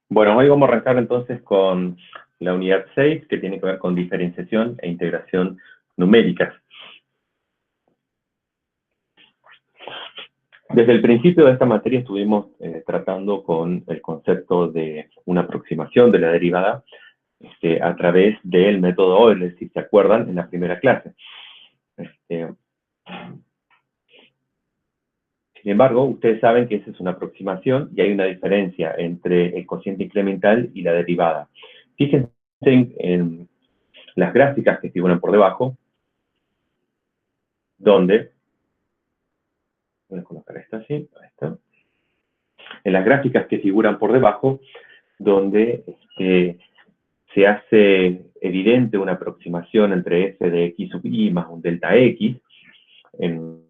Bueno, hoy vamos a arrancar entonces con la unidad 6, que tiene que ver con diferenciación e integración numéricas. Desde el principio de esta materia estuvimos tratando con el concepto de una aproximación de la derivada a través del método Euler, si se acuerdan, en la primera clase. Sin embargo, ustedes saben que esa es una aproximación y hay una diferencia entre el cociente incremental y la derivada. Fíjense en las gráficas que figuran por debajo, donde, voy a colocar esto así, ahí está. En las gráficas que figuran por debajo, donde se hace evidente una aproximación entre f de x sub i más un delta x en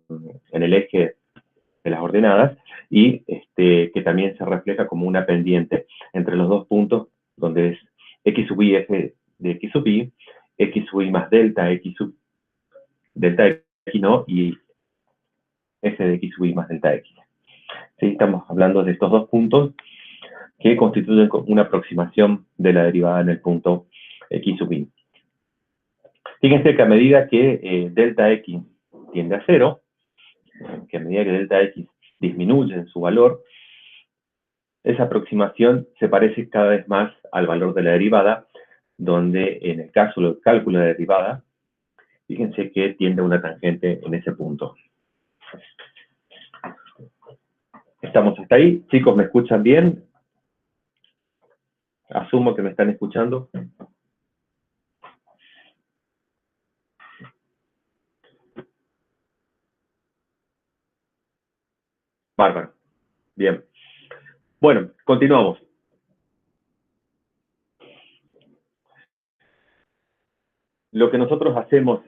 el eje de las ordenadas, y que también se refleja como una pendiente entre los dos puntos, donde es x sub i, f de x sub i más delta x no, y f de x sub i más delta x. ¿Sí? Estamos hablando de estos dos puntos que constituyen una aproximación de la derivada en el punto x sub i. Fíjense que a medida que delta x tiende a cero, que a medida que delta x disminuye en su valor, esa aproximación se parece cada vez más al valor de la derivada, donde en el caso del cálculo de la derivada, fíjense que tiende a una tangente en ese punto. ¿Estamos hasta ahí? Chicos, ¿me escuchan bien? Asumo que me están escuchando. Bárbaro. Bien. Bueno, continuamos. Lo que nosotros hacemos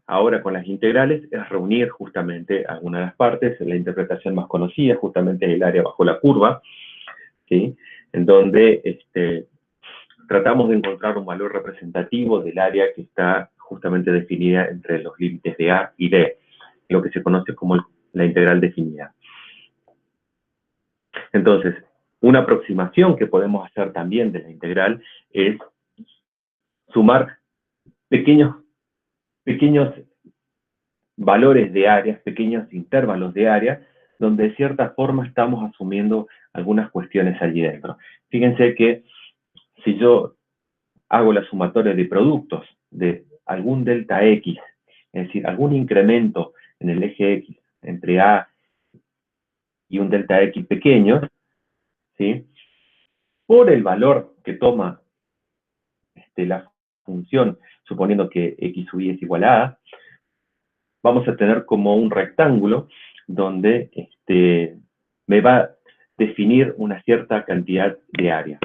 ahora con las integrales es reunir justamente algunas de las partes. La interpretación más conocida justamente es el área bajo la curva, ¿sí? En donde tratamos de encontrar un valor representativo del área que está justamente definida entre los límites de A y B, lo que se conoce como la integral definida. Entonces, una aproximación que podemos hacer también de la integral es sumar pequeños valores de áreas, pequeños intervalos de área, donde de cierta forma estamos asumiendo algunas cuestiones allí dentro. Fíjense que si yo hago la sumatoria de productos de algún delta X, es decir, algún incremento en el eje X entre A y un delta X pequeño, ¿sí? Por el valor que toma la función, suponiendo que X sub i es igual a A, vamos a tener como un rectángulo donde me va a definir una cierta cantidad de área.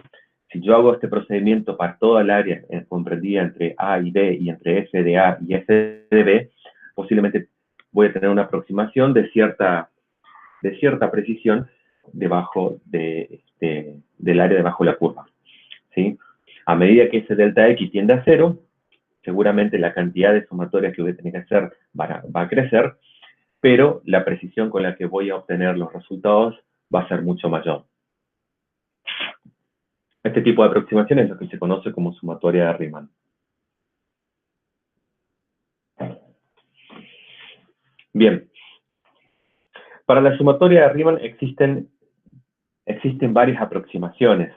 Si yo hago este procedimiento para toda el área comprendida entre A y B y entre F de A y F de B, posiblemente voy a tener una aproximación de cierta precisión debajo del área debajo de la curva, ¿sí? A medida que ese delta X tiende a cero, seguramente la cantidad de sumatorias que voy a tener que hacer va a crecer, pero la precisión con la que voy a obtener los resultados va a ser mucho mayor. Este tipo de aproximación es lo que se conoce como sumatoria de Riemann. Bien. Para la sumatoria de Riemann existen varias aproximaciones.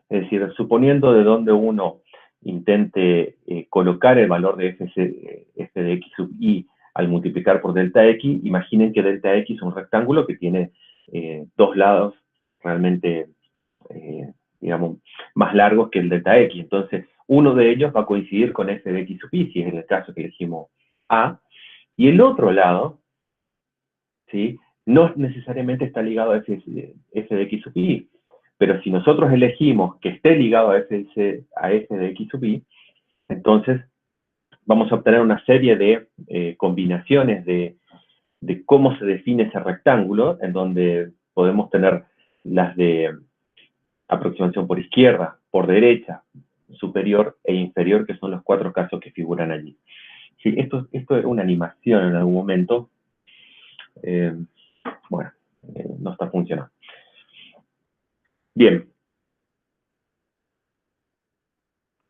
Es decir, suponiendo de dónde uno intente colocar el valor de f de x sub i al multiplicar por delta x, imaginen que delta x es un rectángulo que tiene dos lados realmente, digamos, más largos que el delta x. Entonces, uno de ellos va a coincidir con f de x sub i, si es el caso que elegimos A, y el otro lado, ¿sí?, no necesariamente está ligado a f de x sub i, pero si nosotros elegimos que esté ligado a f de x sub i, entonces vamos a obtener una serie de combinaciones de cómo se define ese rectángulo, en donde podemos tener las de aproximación por izquierda, por derecha, superior e inferior, que son los cuatro casos que figuran allí. Sí, esto es una animación en algún momento. Bueno, no está funcionando. Bien.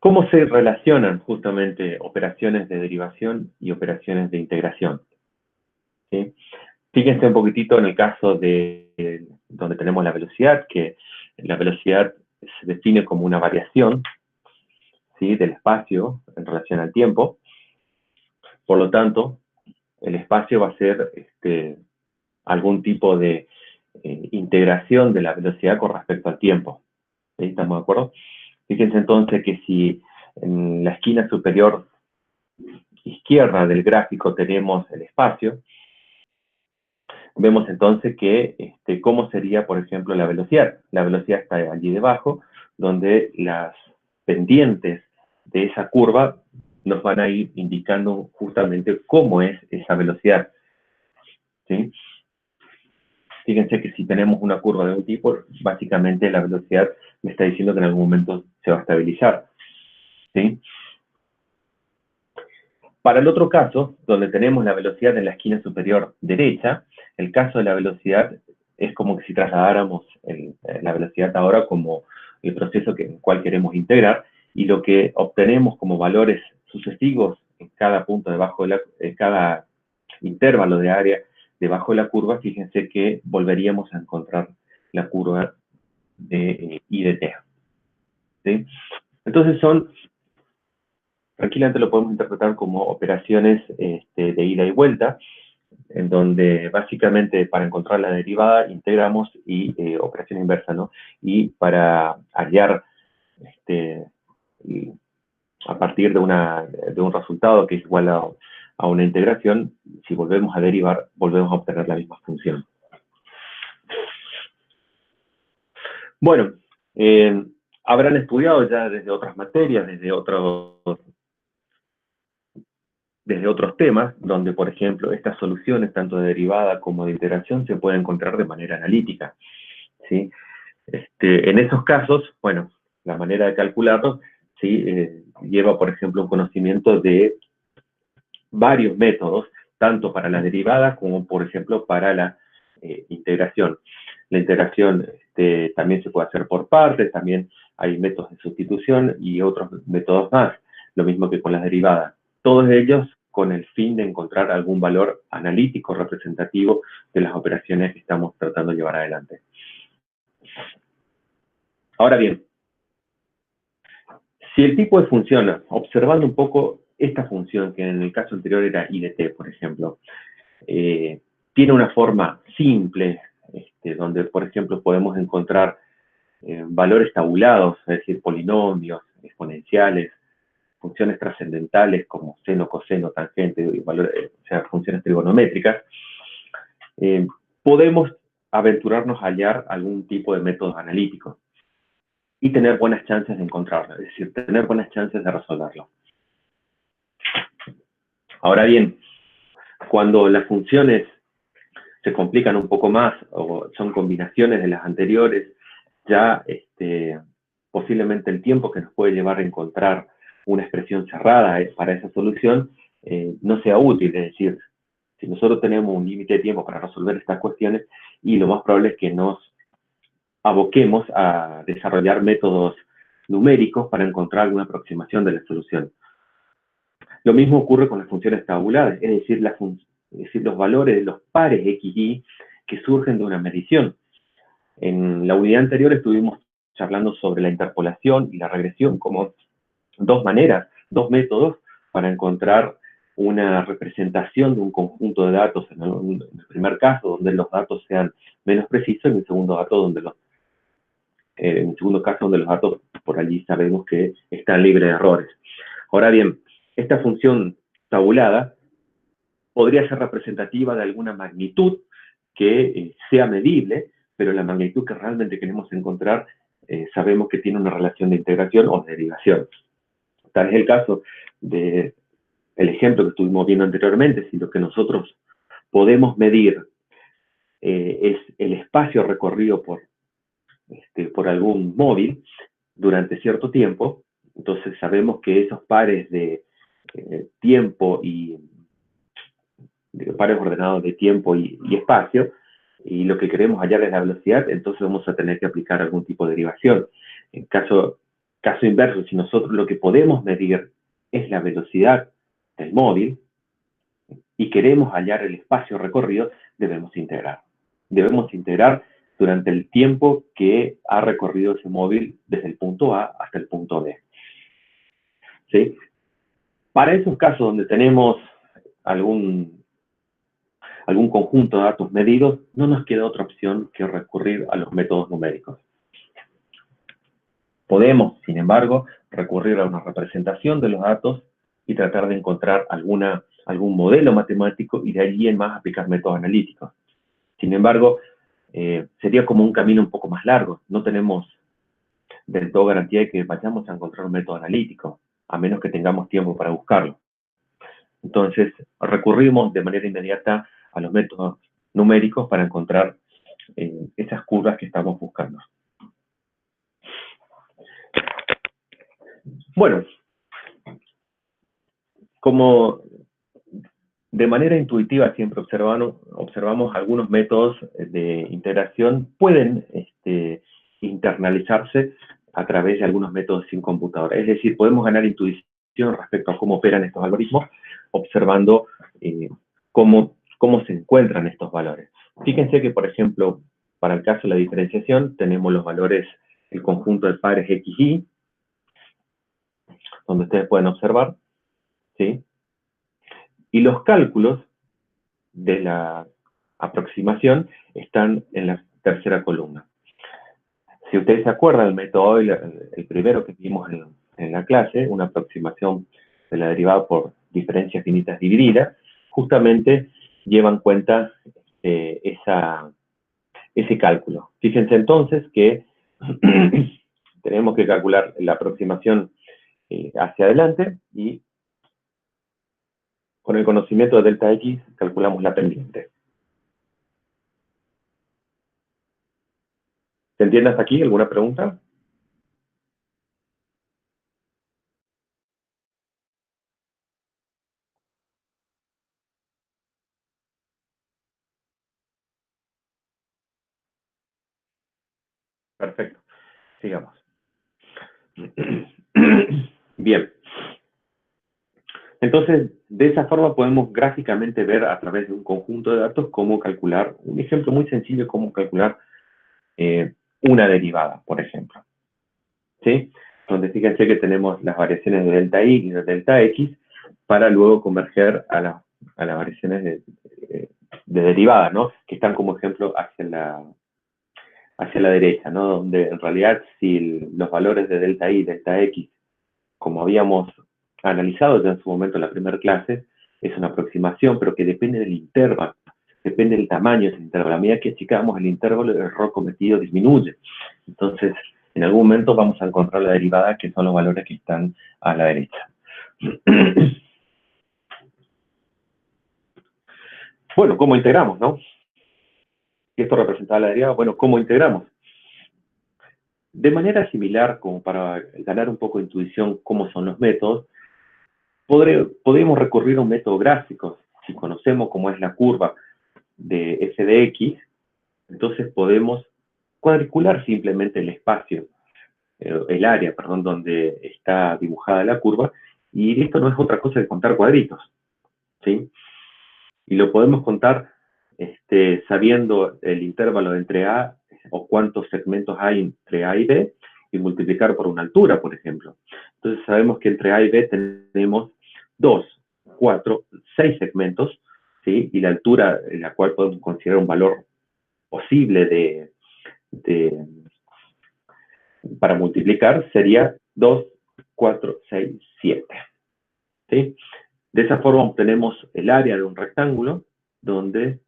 ¿Cómo se relacionan justamente operaciones de derivación y operaciones de integración? ¿Sí? Fíjense un poquitito en el caso de donde tenemos la velocidad, que la velocidad se define como una variación, ¿sí?, del espacio en relación al tiempo. Por lo tanto, el espacio va a ser algún tipo de integración de la velocidad con respecto al tiempo. ¿Sí? ¿Estamos de acuerdo? Fíjense entonces que si en la esquina superior izquierda del gráfico tenemos el espacio, vemos entonces que cómo sería, por ejemplo, la velocidad. La velocidad está allí debajo, donde las pendientes de esa curva nos van a ir indicando justamente cómo es esa velocidad. ¿Sí? Fíjense que si tenemos una curva de un tipo, básicamente la velocidad me está diciendo que en algún momento se va a estabilizar. ¿Sí? Para el otro caso, donde tenemos la velocidad en la esquina superior derecha, el caso de la velocidad es como que si trasladáramos la velocidad ahora como el proceso en el cual queremos integrar, y lo que obtenemos como valores sucesivos en cada punto debajo de en cada intervalo de área debajo de la curva, fíjense que volveríamos a encontrar la curva de I de t. ¿Sí? Entonces tranquilamente lo podemos interpretar como operaciones de ida y vuelta, en donde básicamente para encontrar la derivada integramos y operación inversa, ¿no? Y para hallar a partir de un resultado que es igual a una integración, si volvemos a derivar, volvemos a obtener la misma función. Bueno, habrán estudiado ya desde otras materias, desde otros temas, donde, por ejemplo, estas soluciones, tanto de derivada como de integración, se pueden encontrar de manera analítica. ¿Sí? En esos casos, bueno, la manera de calcularlos, ¿sí?, lleva, por ejemplo, un conocimiento de varios métodos, tanto para la derivada como, por ejemplo, para la integración. La integración también se puede hacer por partes, también hay métodos de sustitución y otros métodos más, lo mismo que con las derivadas. Todos ellos con el fin de encontrar algún valor analítico representativo de las operaciones que estamos tratando de llevar adelante. Ahora bien, si el tipo de función, observando un poco esta función, que en el caso anterior era I de t, por ejemplo, tiene una forma simple, donde, por ejemplo, podemos encontrar valores tabulados, es decir, polinomios, exponenciales, funciones trascendentales como seno, coseno, tangente, o sea, funciones trigonométricas, podemos aventurarnos a hallar algún tipo de métodos analíticos y tener buenas chances de encontrarlo, es decir, tener buenas chances de resolverlo. Ahora bien, cuando las funciones se complican un poco más o son combinaciones de las anteriores, ya posiblemente el tiempo que nos puede llevar a encontrar una expresión cerrada para esa solución no sea útil. Es decir, si nosotros tenemos un límite de tiempo para resolver estas cuestiones, y lo más probable es que nos aboquemos a desarrollar métodos numéricos para encontrar alguna aproximación de la solución. Lo mismo ocurre con las funciones tabulares, es decir, los valores de los pares x, y que surgen de una medición. En la unidad anterior estuvimos charlando sobre la interpolación y la regresión como dos maneras, dos métodos para encontrar una representación de un conjunto de datos, en el primer caso donde los datos sean menos precisos, en el segundo caso donde los datos por allí sabemos que están libres de errores. Ahora bien, esta función tabulada podría ser representativa de alguna magnitud que sea medible, pero la magnitud que realmente queremos encontrar sabemos que tiene una relación de integración o de derivación. Tal es el caso del ejemplo que estuvimos viendo anteriormente. Si lo que nosotros podemos medir es el espacio recorrido por algún móvil durante cierto tiempo, entonces sabemos que esos pares de tiempo y pares ordenados de tiempo y espacio, y lo que queremos hallar es la velocidad, entonces vamos a tener que aplicar algún tipo de derivación. En caso Caso inverso, si nosotros lo que podemos medir es la velocidad del móvil y queremos hallar el espacio recorrido, debemos integrar. Debemos integrar durante el tiempo que ha recorrido ese móvil desde el punto A hasta el punto B. ¿Sí? Para esos casos donde tenemos algún conjunto de datos medidos, no nos queda otra opción que recurrir a los métodos numéricos. Podemos, sin embargo, recurrir a una representación de los datos y tratar de encontrar algún modelo matemático y de allí en más aplicar métodos analíticos. Sin embargo, sería como un camino un poco más largo. No tenemos del todo garantía de que vayamos a encontrar un método analítico, a menos que tengamos tiempo para buscarlo. Entonces, recurrimos de manera inmediata a los métodos numéricos para encontrar esas curvas que estamos buscando. Bueno, como de manera intuitiva siempre observamos algunos métodos de integración pueden internalizarse a través de algunos métodos sin computadora. Es decir, podemos ganar intuición respecto a cómo operan estos algoritmos observando cómo se encuentran estos valores. Fíjense que, por ejemplo, para el caso de la diferenciación, tenemos los valores, el conjunto de pares X, Y, donde ustedes pueden observar, ¿sí? Y los cálculos de la aproximación están en la tercera columna. Si ustedes se acuerdan, el método Euler, el primero que vimos en la clase, una aproximación de la derivada por diferencias finitas divididas, justamente lleva en cuenta ese cálculo. Fíjense entonces que tenemos que calcular la aproximación hacia adelante y con el conocimiento de delta X calculamos la pendiente. ¿Se entiende hasta aquí? ¿Alguna pregunta? Perfecto. Sigamos. Bien. Entonces, de esa forma podemos gráficamente ver a través de un conjunto de datos cómo calcular, un ejemplo muy sencillo, cómo calcular una derivada, por ejemplo. ¿Sí? Donde fíjense que tenemos las variaciones de delta y de delta x para luego converger a las variaciones de derivada, ¿no? Que están como ejemplo hacia la derecha, ¿no? Donde en realidad si los valores de delta y y delta x, como habíamos analizado ya en su momento en la primera clase, es una aproximación, pero que depende del intervalo, depende del tamaño de ese intervalo. A medida que achicamos el intervalo, el error cometido disminuye. Entonces, en algún momento vamos a encontrar la derivada, que son los valores que están a la derecha. Bueno, ¿cómo integramos, no? ¿Y esto representaba la derivada? Bueno, ¿cómo integramos? De manera similar, como para ganar un poco de intuición cómo son los métodos, podemos recurrir a un método gráfico. Si conocemos cómo es la curva de f de x, entonces podemos cuadricular simplemente el espacio, el área, perdón, donde está dibujada la curva, y esto no es otra cosa que contar cuadritos, ¿sí? Y lo podemos contar sabiendo el intervalo entre A o cuántos segmentos hay entre A y B, y multiplicar por una altura, por ejemplo. Entonces sabemos que entre A y B tenemos 2, 4, 6 segmentos, ¿sí? Y la altura en la cual podemos considerar un valor posible para multiplicar sería 2, 4, 6, 7. ¿Sí? De esa forma obtenemos el área de un rectángulo donde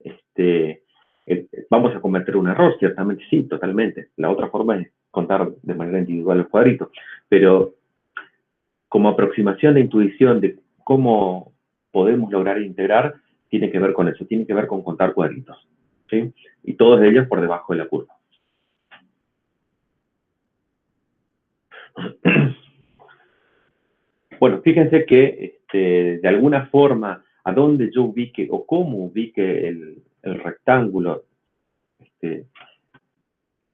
vamos a cometer un error, ciertamente sí, totalmente. La otra forma es contar de manera individual los cuadritos, pero como aproximación de intuición de cómo podemos lograr integrar, tiene que ver con eso, tiene que ver con contar cuadritos, ¿sí? Y todos ellos por debajo de la curva. Bueno, fíjense que de alguna forma, a dónde yo ubique o cómo ubique el rectángulo en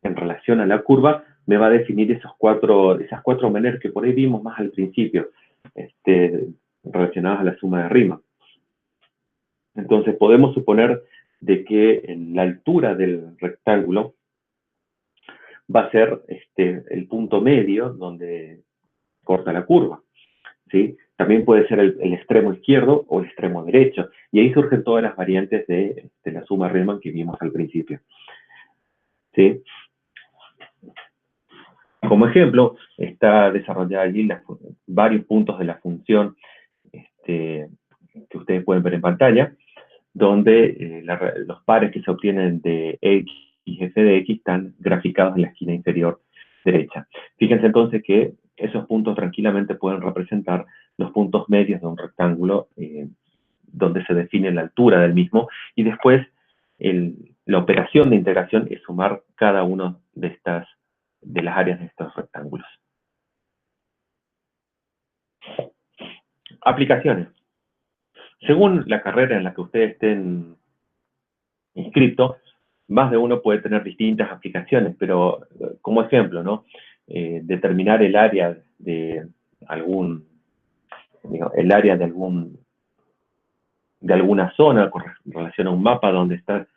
relación a la curva, me va a definir esas cuatro maneras que por ahí vimos más al principio, relacionadas a la suma de Riemann. Entonces podemos suponer de que en la altura del rectángulo va a ser el punto medio donde corta la curva, ¿sí? También puede ser el extremo izquierdo o el extremo derecho, y ahí surgen todas las variantes de la suma Riemann que vimos al principio, ¿sí? Como ejemplo, está desarrollada allí varios puntos de la función que ustedes pueden ver en pantalla, donde los pares que se obtienen de x y f de x están graficados en la esquina inferior derecha. Fíjense entonces que esos puntos tranquilamente pueden representar los puntos medios de un rectángulo donde se define la altura del mismo, y después la operación de integración es sumar cada uno de las áreas de estos rectángulos. Aplicaciones. Según la carrera en la que ustedes estén inscritos, más de uno puede tener distintas aplicaciones, pero como ejemplo, ¿no? Determinar el área de alguna zona con relación a un mapa donde está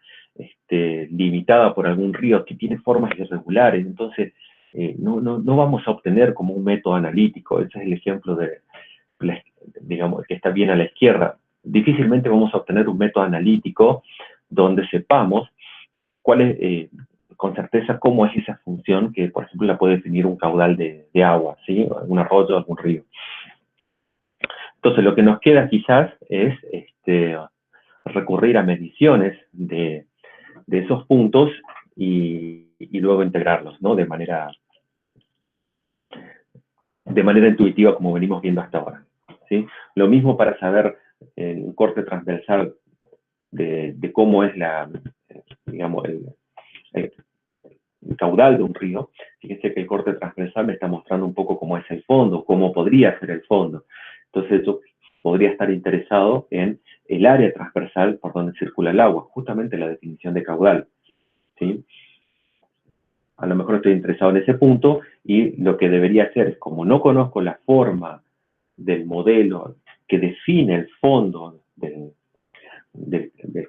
limitada por algún río que tiene formas irregulares. Entonces no vamos a obtener como un método analítico. Ese es el ejemplo digamos, que está bien a la izquierda. Difícilmente vamos a obtener un método analítico donde sepamos cuál es, con certeza, cómo es esa función que, por ejemplo, la puede definir un caudal de agua, ¿sí? Un arroyo, algún río. Entonces, lo que nos queda quizás es recurrir a mediciones de esos puntos y luego integrarlos, ¿no? De manera intuitiva, como venimos viendo hasta ahora, ¿sí? Lo mismo para saber el corte transversal de cómo es digamos, el caudal de un río. Fíjense que el corte transversal me está mostrando un poco cómo es el fondo, cómo podría ser el fondo. Entonces yo podría estar interesado en el área transversal por donde circula el agua, justamente la definición de caudal, ¿sí? A lo mejor estoy interesado en ese punto, y lo que debería hacer es, como no conozco la forma del modelo que define el fondo del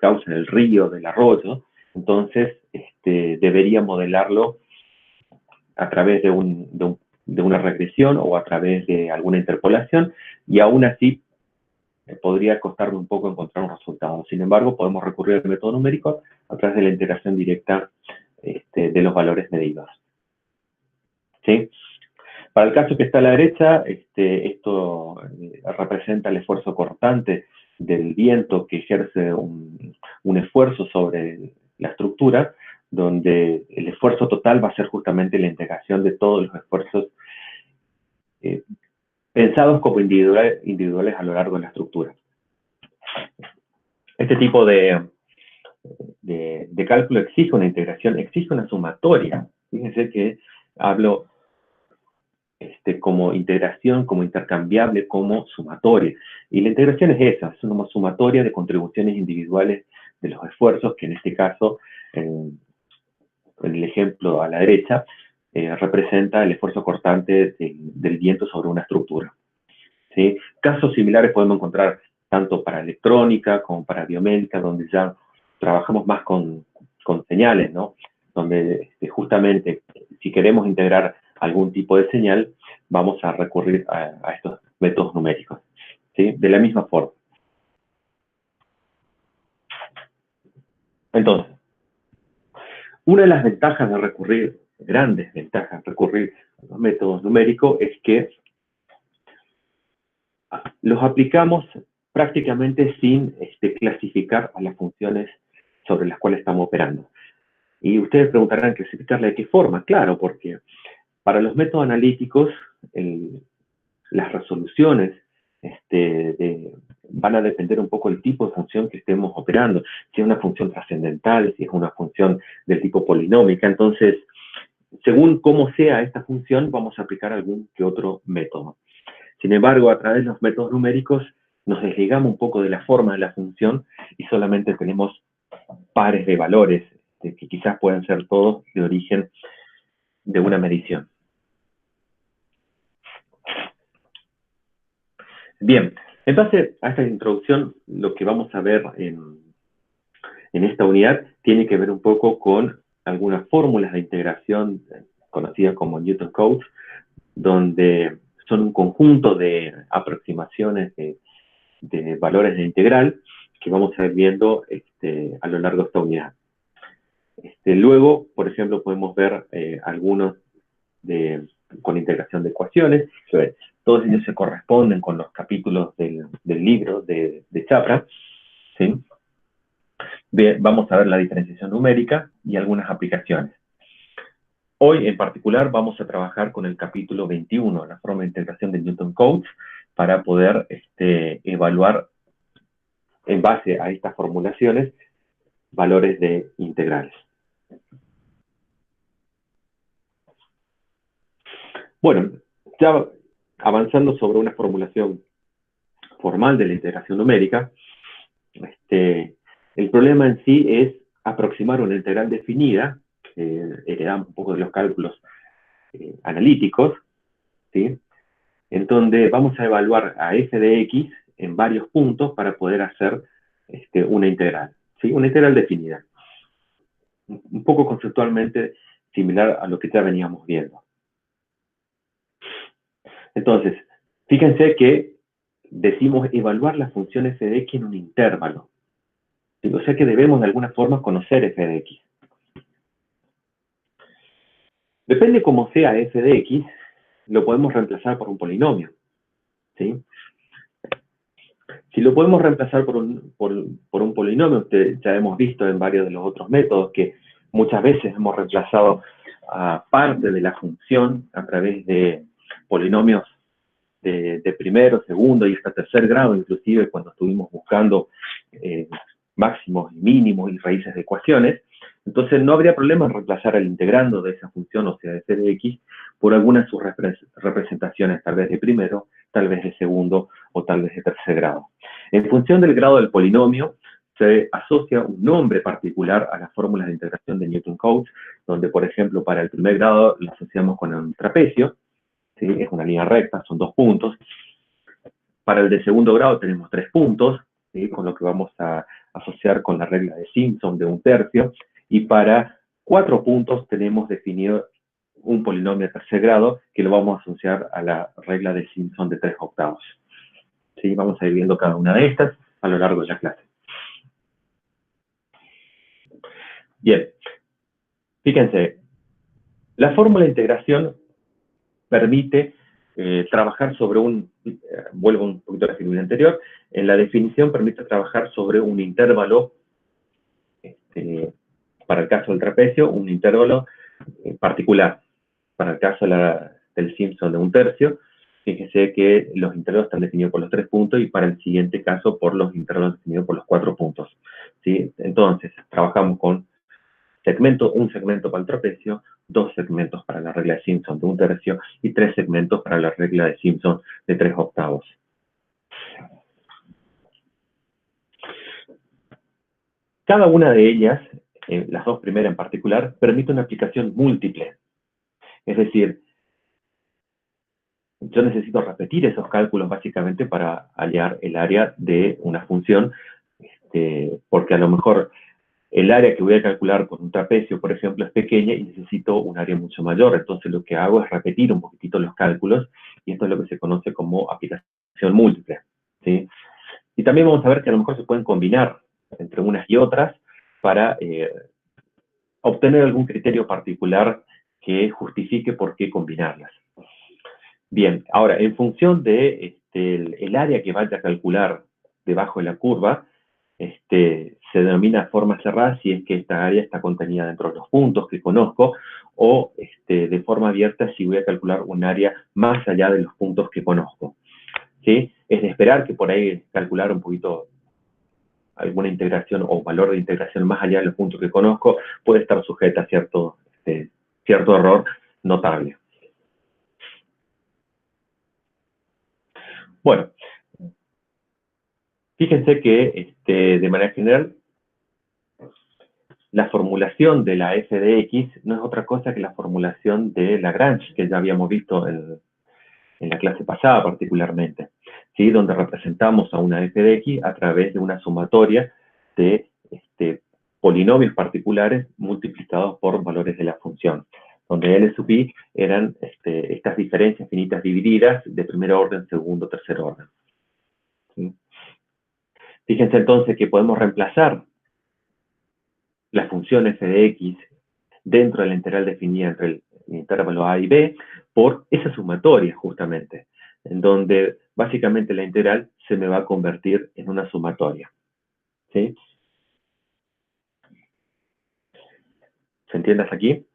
cauce del río, del arroyo, entonces debería modelarlo a través de una regresión o a través de alguna interpolación, y aún así podría costarme un poco encontrar un resultado. Sin embargo, podemos recurrir al método numérico a través de la integración directa de los valores medidos, ¿sí? Para el caso que está a la derecha, esto representa el esfuerzo cortante del viento que ejerce un esfuerzo sobre la estructura, donde el esfuerzo total va a ser justamente la integración de todos los esfuerzos pensados como individuales a lo largo de la estructura. Este tipo de cálculo exige una integración, exige una sumatoria. Fíjense que hablo como integración, como intercambiable, como sumatoria. Y la integración es esa, es una sumatoria de contribuciones individuales de los esfuerzos, que en este caso, en el ejemplo a la derecha, representa el esfuerzo cortante del viento sobre una estructura, ¿sí? Casos similares podemos encontrar tanto para electrónica como para biomédica, donde ya trabajamos más con señales, ¿no? Donde justamente, si queremos integrar algún tipo de señal, vamos a recurrir a estos métodos numéricos, ¿sí? De la misma forma. Entonces, una de las ventajas de recurrir, grandes ventajas de recurrir a los métodos numéricos, es que los aplicamos prácticamente sin clasificar a las funciones sobre las cuales estamos operando. Y ustedes preguntarán, ¿clasificarla de qué forma? Claro, porque para los métodos analíticos, las resoluciones van a depender un poco del tipo de función que estemos operando. Si es una función trascendental, si es una función del tipo polinómica. Entonces, según cómo sea esta función, vamos a aplicar algún que otro método. Sin embargo, a través de los métodos numéricos nos desligamos un poco de la forma de la función y solamente tenemos pares de valores que quizás puedan ser todos de origen de una medición. Bien, en base a esta introducción, lo que vamos a ver en esta unidad tiene que ver un poco con algunas fórmulas de integración conocidas como Newton Codes, donde son un conjunto de aproximaciones de valores de integral que vamos a ir viendo a lo largo de esta unidad. Luego, por ejemplo, podemos ver algunos con integración de ecuaciones. Todos ellos se corresponden con los capítulos del libro de Chapra, ¿sí? Vamos a ver la diferenciación numérica y algunas aplicaciones. Hoy, en particular, vamos a trabajar con el capítulo 21, la forma de integración de Newton Codes, para poder evaluar, en base a estas formulaciones, valores de integrales. Bueno, ya avanzando sobre una formulación formal de la integración numérica, el problema en sí es aproximar una integral definida, que heredamos un poco de los cálculos analíticos, ¿sí? En donde vamos a evaluar a f de x en varios puntos para poder hacer una integral, ¿sí? Una integral definida. Un poco conceptualmente similar a lo que ya veníamos viendo. Entonces, fíjense que decimos evaluar la función f de x en un intervalo. O sea que debemos de alguna forma conocer f de x. Depende cómo sea f de x, lo podemos reemplazar por un polinomio, ¿sí? Si lo podemos reemplazar por un polinomio, ya hemos visto en varios de los otros métodos que muchas veces hemos reemplazado a parte de la función a través de polinomios de primero, segundo y hasta tercer grado, inclusive cuando estuvimos buscando máximos y mínimos y raíces de ecuaciones. Entonces no habría problema en reemplazar el integrando de esa función, o sea, de f de x, por algunas de sus representaciones, tal vez de primero, tal vez de segundo o tal vez de tercer grado. En función del grado del polinomio, se asocia un nombre particular a las fórmulas de integración de Newton Codes, donde, por ejemplo, para el primer grado lo asociamos con un trapecio, ¿sí? Es una línea recta, son 2 puntos. Para el de segundo grado tenemos 3 puntos, ¿sí? Con lo que vamos a asociar con la regla de Simpson de 1/3, y para 4 puntos tenemos definido un polinomio de tercer grado que lo vamos a asociar a la regla de Simpson de 3/8. ¿Sí? Vamos a ir viendo cada una de estas a lo largo de la clase. Bien, fíjense, la fórmula de integración permite trabajar sobre vuelvo un poquito a la figura anterior, en la definición permite trabajar sobre un intervalo, para el caso del trapecio, un intervalo particular. Para el caso del Simpson de 1/3, fíjese que los intervalos están definidos por los 3 puntos y para el siguiente caso por los intervalos definidos por los 4 puntos. ¿Sí? Entonces, trabajamos con un segmento para el trapecio, 2 segmentos para la regla de Simpson de 1/3 y 3 segmentos para la regla de Simpson de 3/8. Cada una de ellas, las dos primeras en particular, permite una aplicación múltiple. Es decir, yo necesito repetir esos cálculos básicamente para hallar el área de una función, porque a lo mejor el área que voy a calcular con un trapecio, por ejemplo, es pequeña y necesito un área mucho mayor. Entonces lo que hago es repetir un poquitito los cálculos y esto es lo que se conoce como aplicación múltiple, ¿sí? Y también vamos a ver que a lo mejor se pueden combinar entre unas y otras para obtener algún criterio particular que justifique por qué combinarlas. Bien, ahora, en función de el área que vaya a calcular debajo de la curva, se denomina forma cerrada si es que esta área está contenida dentro de los puntos que conozco, o de forma abierta si voy a calcular un área más allá de los puntos que conozco, ¿sí? Es de esperar que por ahí calcular un poquito alguna integración o valor de integración más allá de los puntos que conozco puede estar sujeta a cierto error notable. Bueno, fíjense que de manera general la formulación de la f de x no es otra cosa que la formulación de Lagrange, que ya habíamos visto en la clase pasada particularmente, ¿sí? Donde representamos a una f de x a través de una sumatoria de polinomios particulares multiplicados por valores de la función, donde L sub i eran estas diferencias finitas divididas de primer orden, segundo, tercer orden. ¿Sí? Fíjense entonces que podemos reemplazar la función f de x dentro de la integral definida entre el intervalo a y b por esa sumatoria justamente, en donde básicamente la integral se me va a convertir en una sumatoria. ¿Sí? ¿Se entiende hasta aquí?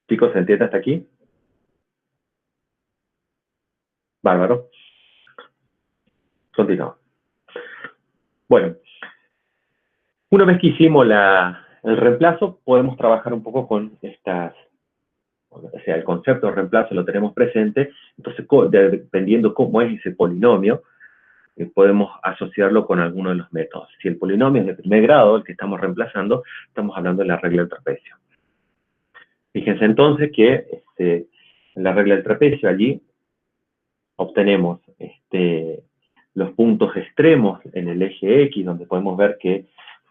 Chicos, ¿se entiende hasta aquí? Bárbaro. Continuamos. Bueno, una vez que hicimos el reemplazo, podemos trabajar un poco con estas, o sea, el concepto de reemplazo lo tenemos presente, entonces dependiendo cómo es ese polinomio, podemos asociarlo con alguno de los métodos. Si el polinomio es de primer grado, el que estamos reemplazando, estamos hablando de la regla del trapecio. Fíjense entonces que en la regla del trapecio allí obtenemos los puntos extremos en el eje X, donde podemos ver que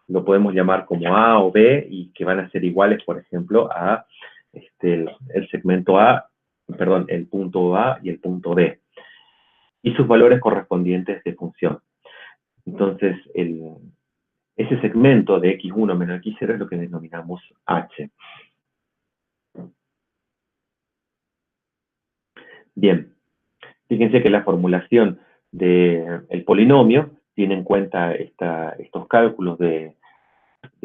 lo podemos llamar como A o B y que van a ser iguales, por ejemplo, a el segmento A, perdón, el punto A y el punto B, y sus valores correspondientes de función. Entonces, ese segmento de x1 menos x0 es lo que denominamos h. Bien, fíjense que la formulación del polinomio tiene en cuenta estos cálculos de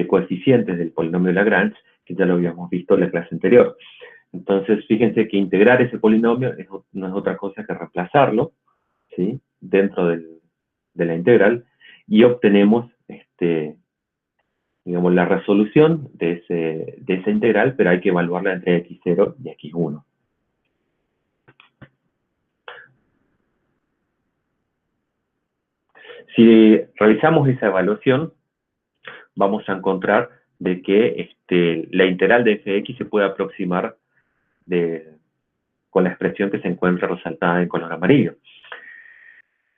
coeficientes del polinomio de Lagrange, que ya lo habíamos visto en la clase anterior. Entonces, fíjense que integrar ese polinomio no es otra cosa que reemplazarlo, ¿sí? Dentro de la integral, y obtenemos digamos, la resolución de esa integral, pero hay que evaluarla entre x0 y x1. Si realizamos esa evaluación, vamos a encontrar de que la integral de fx se puede aproximar con la expresión que se encuentra resaltada en color amarillo,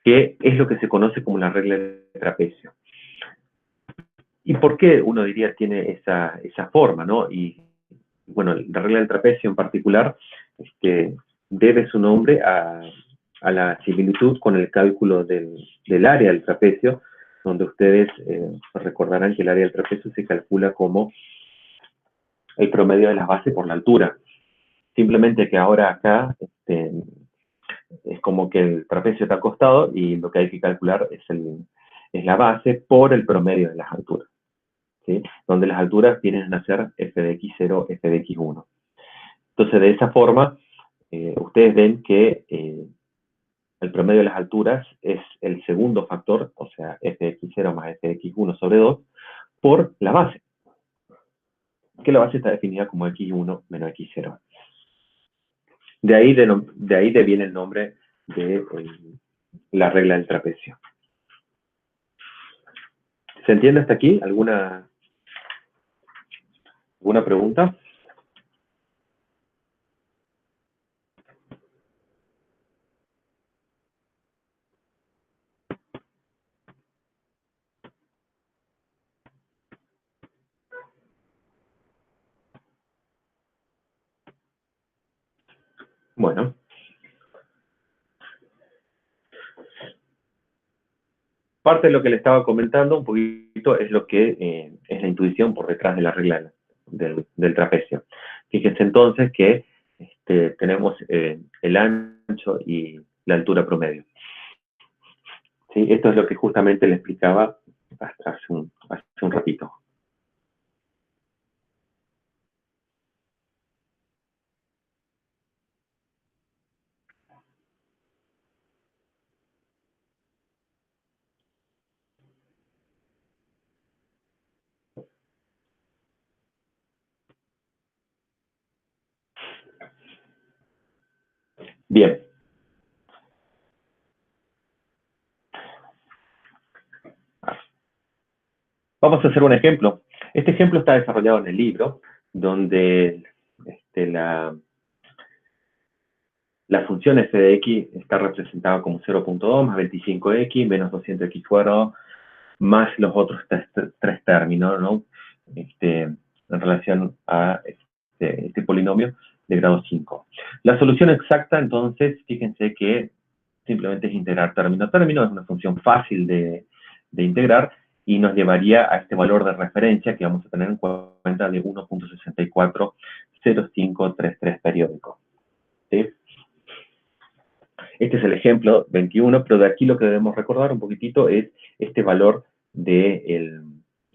que es lo que se conoce como la regla del trapecio. ¿Y por qué uno diría tiene esa forma, ¿no? Y bueno, la regla del trapecio en particular debe su nombre a la similitud con el cálculo del área del trapecio, donde ustedes recordarán que el área del trapecio se calcula como el promedio de las bases por la altura. Simplemente que ahora acá es como que el trapecio está acostado y lo que hay que calcular es la base por el promedio de las alturas, ¿sí? Donde las alturas vienen a ser f de x0, f de x1. Entonces, de esa forma, ustedes ven que el promedio de las alturas es el segundo factor, o sea, f de x0 más f de x1 sobre 2, por la base, que la base está definida como x1 menos x0. De ahí deviene el nombre de la regla del trapecio. ¿Se entiende hasta aquí? ¿Alguna pregunta? Bueno. Parte de lo que le estaba comentando un poquito es lo que es la intuición por detrás de la regla del trapecio. Fíjense entonces que tenemos el ancho y la altura promedio. ¿Sí? Esto es lo que justamente le explicaba hace un ratito. Bien. Vamos a hacer un ejemplo. Este ejemplo está desarrollado en el libro, donde la función f de x está representada como 0.2 más 25x menos 200x cuadrado más los otros tres términos, ¿no? En relación a este polinomio de grado 5. La solución exacta, entonces, fíjense que simplemente es integrar término a término, es una función fácil de integrar y nos llevaría a este valor de referencia que vamos a tener en cuenta de 1.640533 periódico. ¿Sí? Este es el ejemplo 21, pero de aquí lo que debemos recordar un poquitito es este valor del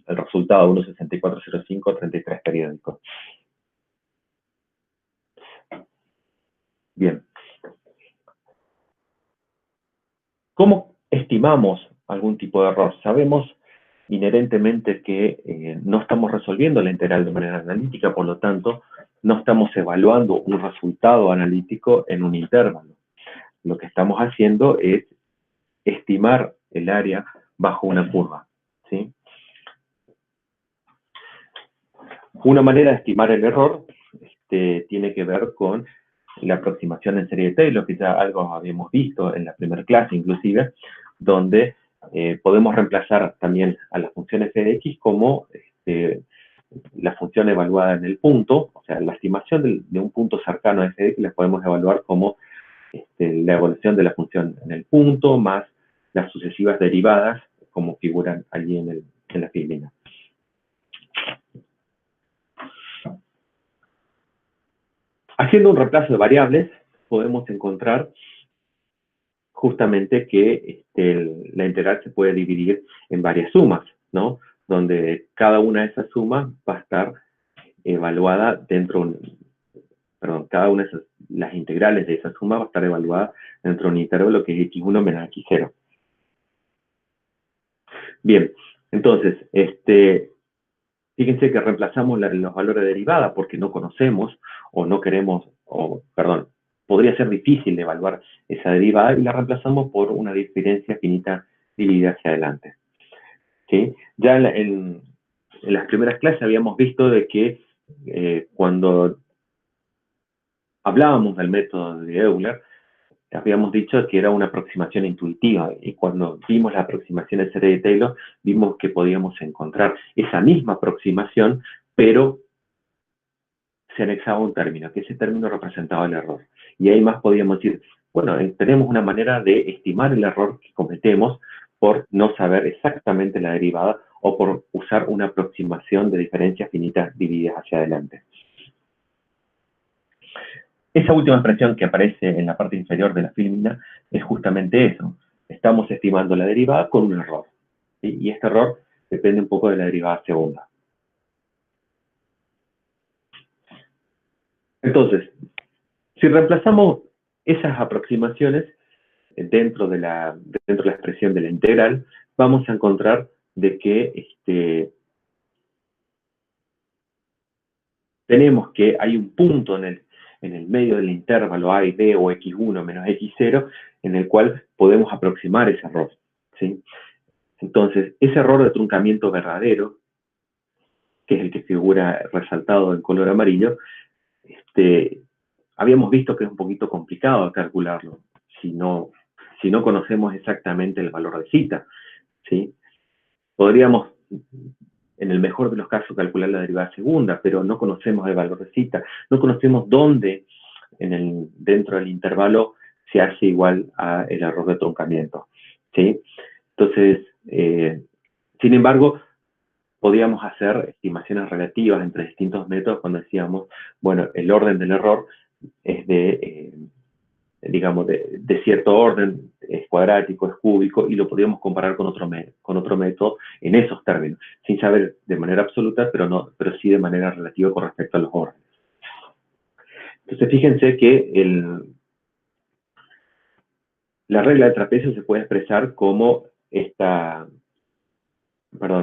resultado 1.640533 periódico. Bien. ¿Cómo estimamos algún tipo de error? Sabemos inherentemente que no estamos resolviendo la integral de manera analítica, por lo tanto, no estamos evaluando un resultado analítico en un intervalo. Lo que estamos haciendo es estimar el área bajo una curva, ¿sí? Una manera de estimar el error tiene que ver con la aproximación en serie de Taylor, que ya algo habíamos visto en la primera clase inclusive, donde podemos reemplazar también a la función f de x como la función evaluada en el punto, o sea, la estimación de un punto cercano a f de x la podemos evaluar como la evaluación de la función en el punto más las sucesivas derivadas como figuran allí en la filina. Haciendo un reemplazo de variables, podemos encontrar justamente que la integral se puede dividir en varias sumas, ¿no? Donde cada una de esas sumas va a estar evaluada dentro, perdón, cada una de las integrales de esa suma va a estar evaluada dentro de un intervalo que es x1 menos x0. Bien, entonces, fíjense que reemplazamos los valores de derivada porque no conocemos o no queremos, perdón, podría ser difícil de evaluar esa derivada y la reemplazamos por una diferencia finita dividida hacia adelante. ¿Sí? Ya en las primeras clases habíamos visto de que cuando hablábamos del método de Euler, habíamos dicho que era una aproximación intuitiva y cuando vimos la aproximación en serie de Taylor, vimos que podíamos encontrar esa misma aproximación, pero se anexaba un término, que ese término representaba el error. Y ahí más podíamos decir, bueno, tenemos una manera de estimar el error que cometemos por no saber exactamente la derivada o por usar una aproximación de diferencias finitas divididas hacia adelante. Esa última expresión que aparece en la parte inferior de la filmina es justamente eso. Estamos estimando la derivada con un error. ¿Sí? Y este error depende un poco de la derivada segunda. Entonces, si reemplazamos esas aproximaciones dentro de la expresión de la integral, vamos a encontrar de que tenemos que hay un punto en el medio del intervalo a y b o x1 menos x0 en el cual podemos aproximar ese error. ¿Sí? Entonces, ese error de truncamiento verdadero, que es el que figura resaltado en color amarillo, habíamos visto que es un poquito complicado calcularlo si no conocemos exactamente el valor de cita. ¿Sí? Podríamos, en el mejor de los casos, calcular la derivada segunda, pero no conocemos el valor de cita, no conocemos dónde dentro del intervalo se hace igual a el error de truncamiento. ¿Sí? Entonces, sin embargo, podíamos hacer estimaciones relativas entre distintos métodos cuando decíamos, bueno, el orden del error es digamos, de cierto orden, es cuadrático, es cúbico, y lo podíamos comparar con otro método en esos términos, sin saber de manera absoluta, pero sí de manera relativa con respecto a los órdenes. Entonces, fíjense que la regla de trapecio se puede expresar como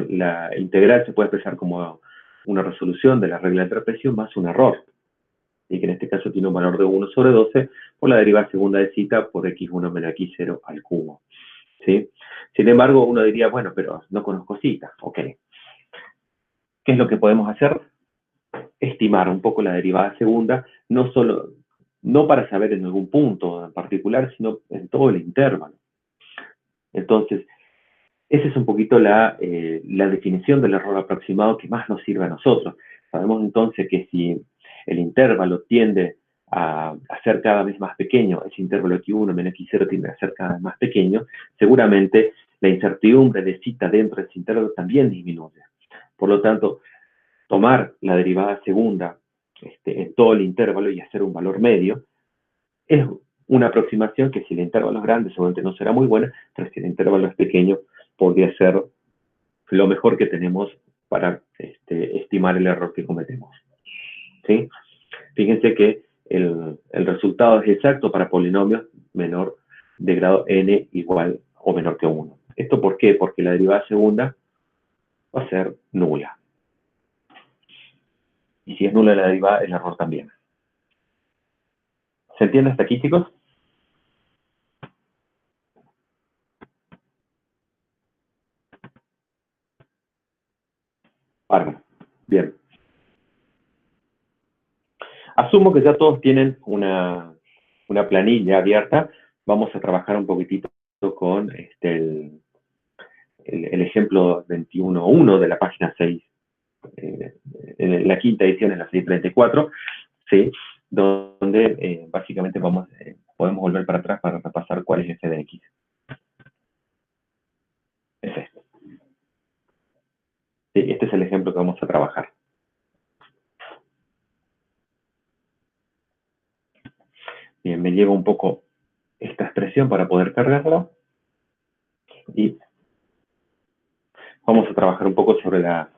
la integral se puede expresar como una resolución de la regla de trapecio más un error, y que en este caso tiene un valor de 1 sobre 12 por la derivada segunda de cita por x1 menos x0 al cubo. ¿Sí? Sin embargo, uno diría, bueno, pero no conozco cita. Ok. ¿qué es lo que podemos hacer? Estimar un poco la derivada segunda, no para saber en algún punto en particular, sino en todo el intervalo. Entonces, esa es un poquito la definición del error aproximado que más nos sirve a nosotros. Sabemos entonces que si el intervalo tiende a ser cada vez más pequeño, ese intervalo x1 menos x0 tiende a ser cada vez más pequeño, seguramente la incertidumbre de cita dentro de ese intervalo también disminuye. Por lo tanto, tomar la derivada segunda en todo el intervalo y hacer un valor medio es una aproximación que si el intervalo es grande seguramente no será muy buena, pero si el intervalo es pequeño podría ser lo mejor que tenemos para estimar el error que cometemos. ¿Sí? Fíjense que el resultado es exacto para polinomios menor de grado n igual o menor que 1. ¿Esto por qué? Porque la derivada segunda va a ser nula. Y si es nula la derivada, el error también. ¿Se entiende hasta aquí, chicos? Bárbaro. Bien. Asumo que ya todos tienen una planilla abierta. Vamos a trabajar un poquitito con el ejemplo 21.1 de la página 6, en la quinta edición, en la 634, ¿sí? Donde básicamente podemos volver para atrás para repasar cuál es f de x. Es este. Sí, este es el ejemplo que vamos a trabajar. Bien, me llevo un poco esta expresión para poder cargarla. Y vamos a trabajar un poco sobre una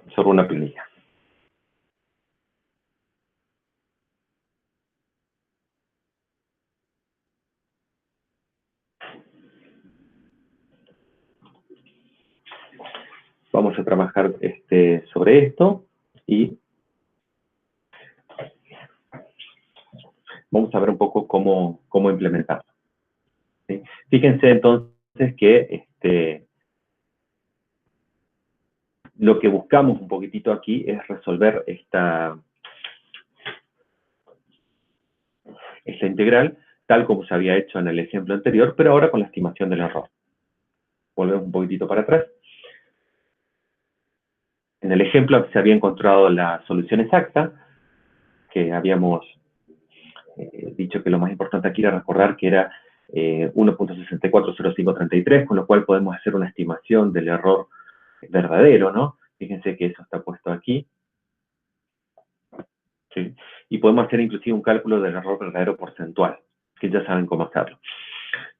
planilla. Vamos a trabajar sobre esto y vamos a ver un poco cómo implementarlo. ¿Sí? Fíjense entonces que lo que buscamos un poquitito aquí es resolver esta integral tal como se había hecho en el ejemplo anterior, pero ahora con la estimación del error. Volvemos un poquitito para atrás. En el ejemplo se había encontrado la solución exacta, que habíamos dicho que lo más importante aquí era recordar que era 1.640533, con lo cual podemos hacer una estimación del error verdadero, ¿no? Fíjense que eso está puesto aquí. ¿Sí? Y podemos hacer inclusive un cálculo del error verdadero porcentual, que ya saben cómo hacerlo.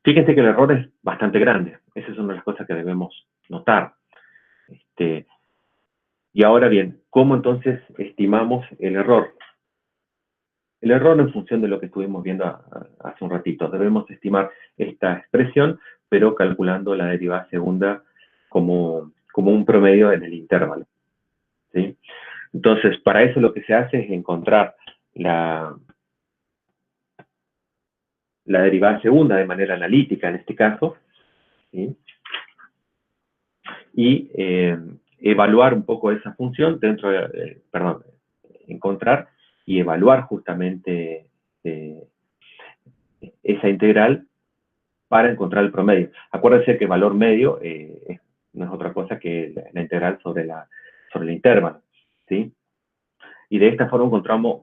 Fíjense que el error es bastante grande. Esa es una de las cosas que debemos notar. Y ahora bien, ¿cómo entonces estimamos el error? El error en función de lo que estuvimos viendo hace un ratito. Debemos estimar esta expresión, pero calculando la derivada segunda como un promedio en el intervalo. ¿Sí? Entonces, para eso lo que se hace es encontrar la derivada segunda de manera analítica en este caso, ¿sí? Y evaluar un poco esa función dentro de, encontrar y evaluar justamente esa integral para encontrar el promedio. Acuérdense que el valor medio no es otra cosa que la integral sobre el intervalo, ¿sí? Y de esta forma encontramos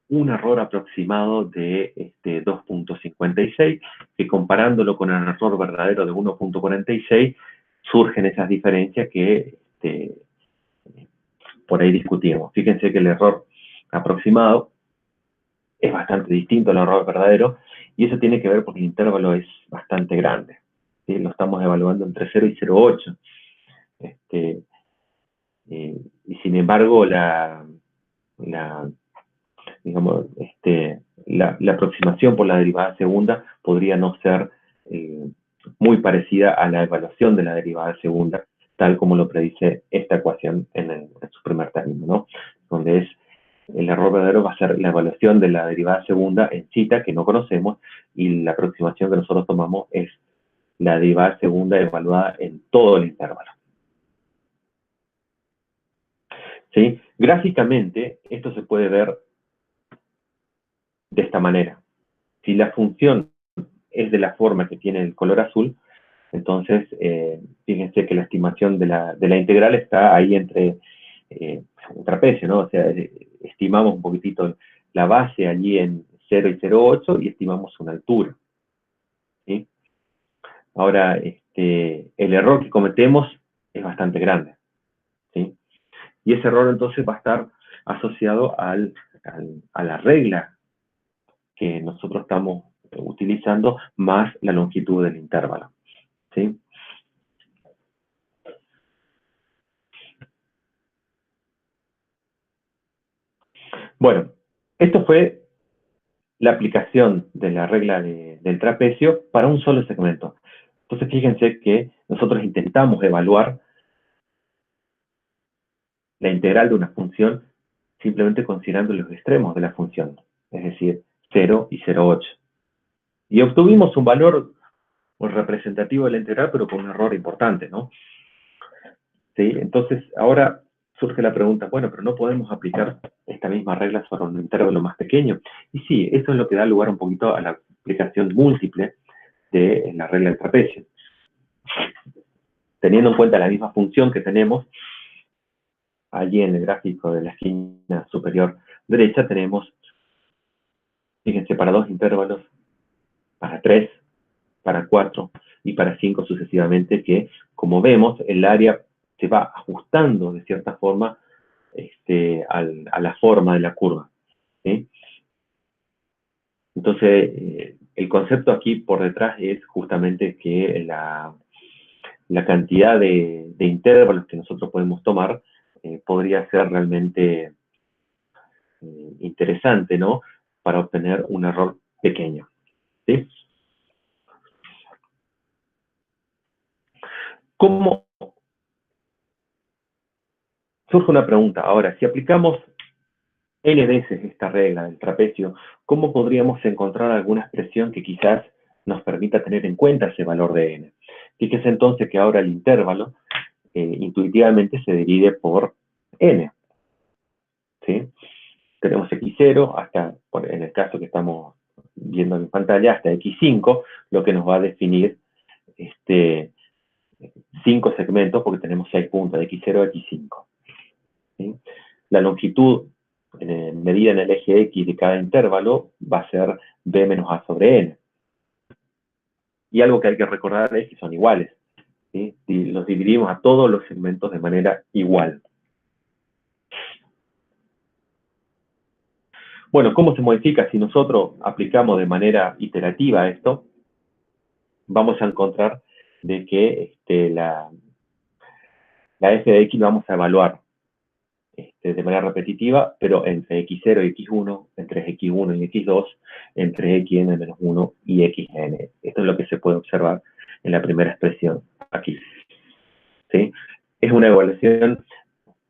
un error aproximado de 2.56, que comparándolo con el error verdadero de 1.46, surgen esas diferencias que por ahí discutimos. Fíjense que el error aproximado es bastante distinto al error verdadero, y eso tiene que ver porque el intervalo es bastante grande. ¿Sí? Lo estamos evaluando entre 0 y 0,8. Y sin embargo, la aproximación por la derivada segunda podría no ser muy parecida a la evaluación de la derivada segunda, tal como lo predice esta ecuación en su primer término, ¿no? Donde es el error verdadero va a ser la evaluación de la derivada segunda en cita, que no conocemos, y la aproximación que nosotros tomamos es la derivada segunda evaluada en todo el intervalo. ¿Sí? Gráficamente, esto se puede ver de esta manera. Si la función es de la forma que tiene el color azul, entonces fíjense que la estimación de la integral está ahí entre un trapecio, ¿no? O sea, estimamos un poquitito la base allí en 0 y 0,8 y estimamos una altura. ¿Sí? Ahora, el error que cometemos es bastante grande. ¿Sí? Y ese error entonces va a estar asociado a la regla que nosotros estamos utilizando más la longitud del intervalo. ¿Sí? Bueno, esto fue la aplicación de la regla del trapecio para un solo segmento. Entonces fíjense que nosotros intentamos evaluar la integral de una función simplemente considerando los extremos de la función, es decir, 0 y 0,8. Y obtuvimos un valor representativo de la integral, pero con un error importante, ¿no? ¿Sí? Entonces, ahora surge la pregunta, bueno, pero no podemos aplicar esta misma regla sobre un intervalo más pequeño. Y sí, eso es lo que da lugar un poquito a la aplicación múltiple de la regla del trapecio. Teniendo en cuenta la misma función que tenemos, allí en el gráfico de la esquina superior derecha tenemos, fíjense, para dos intervalos, para 3, para 4 y para 5 sucesivamente, que como vemos el área se va ajustando de cierta forma a la forma de la curva. ¿Sí? Entonces, el concepto aquí por detrás es justamente que la cantidad de intervalos que nosotros podemos tomar podría ser realmente interesante, ¿no? Para obtener un error pequeño. ¿Sí? ¿Cómo surge una pregunta? Ahora, si aplicamos n veces esta regla del trapecio, ¿cómo podríamos encontrar alguna expresión que quizás nos permita tener en cuenta ese valor de n? Fíjese entonces que ahora el intervalo intuitivamente se divide por n. ¿Sí? Tenemos x0 hasta, en el caso que estamos viendo en pantalla, hasta x5, lo que nos va a definir 5 segmentos, porque tenemos 6 puntos de x0 a x5. ¿Sí? La longitud medida en el eje X de cada intervalo va a ser b menos a sobre n. Y algo que hay que recordar es que son iguales. ¿Sí? Y los dividimos a todos los segmentos de manera igual. Bueno, ¿cómo se modifica? Si nosotros aplicamos de manera iterativa esto, vamos a encontrar de que la f de x la vamos a evaluar de manera repetitiva, pero entre x0 y x1, entre x1 y x2, entre xn-1 y xn. Esto es lo que se puede observar en la primera expresión aquí. ¿Sí? Es una evaluación.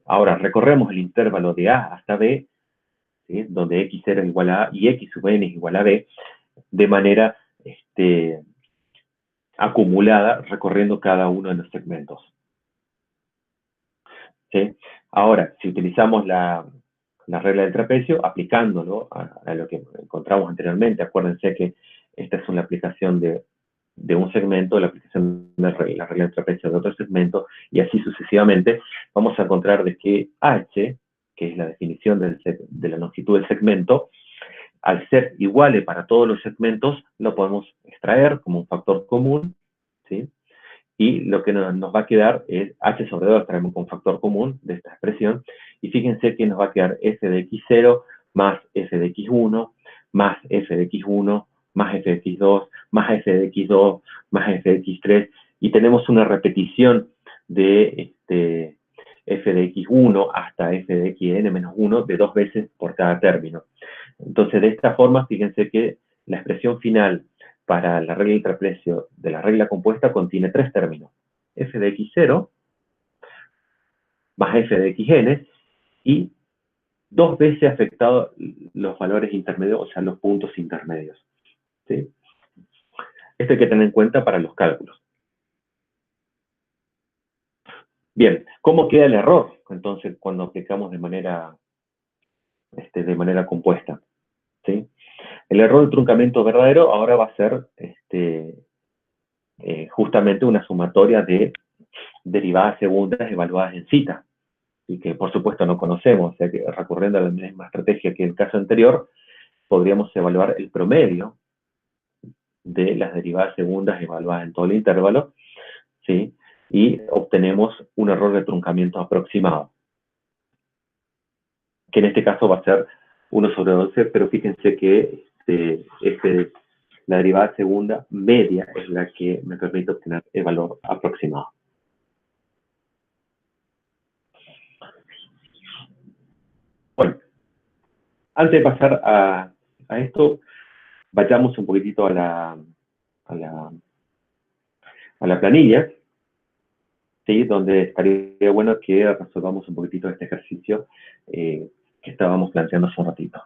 Ahora, recorremos el intervalo de a hasta b, ¿sí? Donde x0 es igual a a y x sub n es igual a b, de manera acumulada, recorriendo cada uno de los segmentos. ¿Sí? Ahora, si utilizamos la regla del trapecio, aplicándolo a lo que encontramos anteriormente, acuérdense que esta es una aplicación de un segmento, la aplicación de la regla del trapecio de otro segmento, y así sucesivamente, vamos a encontrar de que h, que es la definición de la longitud del segmento, al ser iguales para todos los segmentos, lo podemos extraer como un factor común, ¿sí? Y lo que nos va a quedar es h sobre 2, traemos un factor común de esta expresión, y fíjense que nos va a quedar f de x0 más f de x1, más f de x1, más f de x2, más f de x2, más f de x3, y tenemos una repetición de f de x1 hasta f de xn menos 1 de 2 veces por cada término. Entonces, de esta forma, fíjense que la expresión final para la regla del trapecio de la regla compuesta contiene 3 términos. F de x0 más f de xn y 2 veces afectados los valores intermedios, o sea, los puntos intermedios. ¿Sí? Esto hay que tener en cuenta para los cálculos. Bien, ¿cómo queda el error entonces cuando aplicamos de manera compuesta, ¿sí? El error de truncamiento verdadero ahora va a ser justamente una sumatoria de derivadas segundas evaluadas en cita, y que por supuesto no conocemos, o sea que recurriendo a la misma estrategia que el caso anterior, podríamos evaluar el promedio de las derivadas segundas evaluadas en todo el intervalo, ¿sí? Y obtenemos un error de truncamiento aproximado, que en este caso va a ser 1/12, pero fíjense que la derivada segunda media es la que me permite obtener el valor aproximado. Bueno, antes de pasar a esto, vayamos un poquitito a la planilla, ¿sí? Donde estaría bueno que resolvamos un poquitito este ejercicio que estábamos planteando hace un ratito.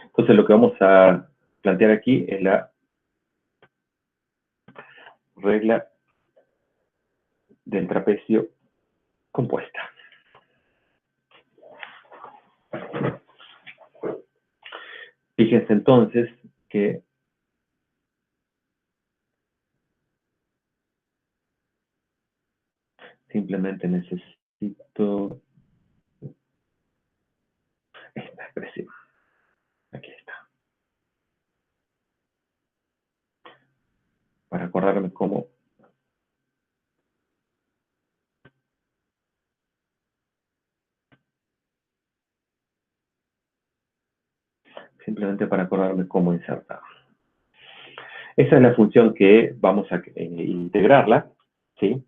Entonces lo que vamos a plantear aquí es la regla del trapecio compuesta. Fíjense entonces que simplemente necesito esta expresión. Aquí está. Para acordarme cómo simplemente para acordarme cómo insertar. Esa es la función que vamos a integrarla, ¿sí?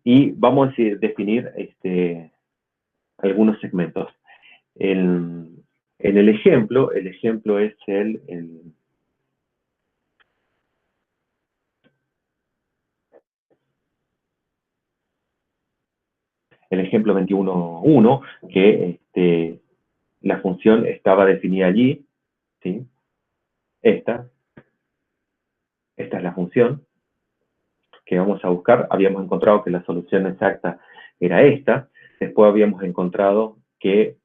Y vamos a definir algunos segmentos. En el ejemplo es el ejemplo 21.1, que la función estaba definida allí, ¿sí? Esta es la función que vamos a buscar. Habíamos encontrado que la solución exacta era esta. Después habíamos encontrado que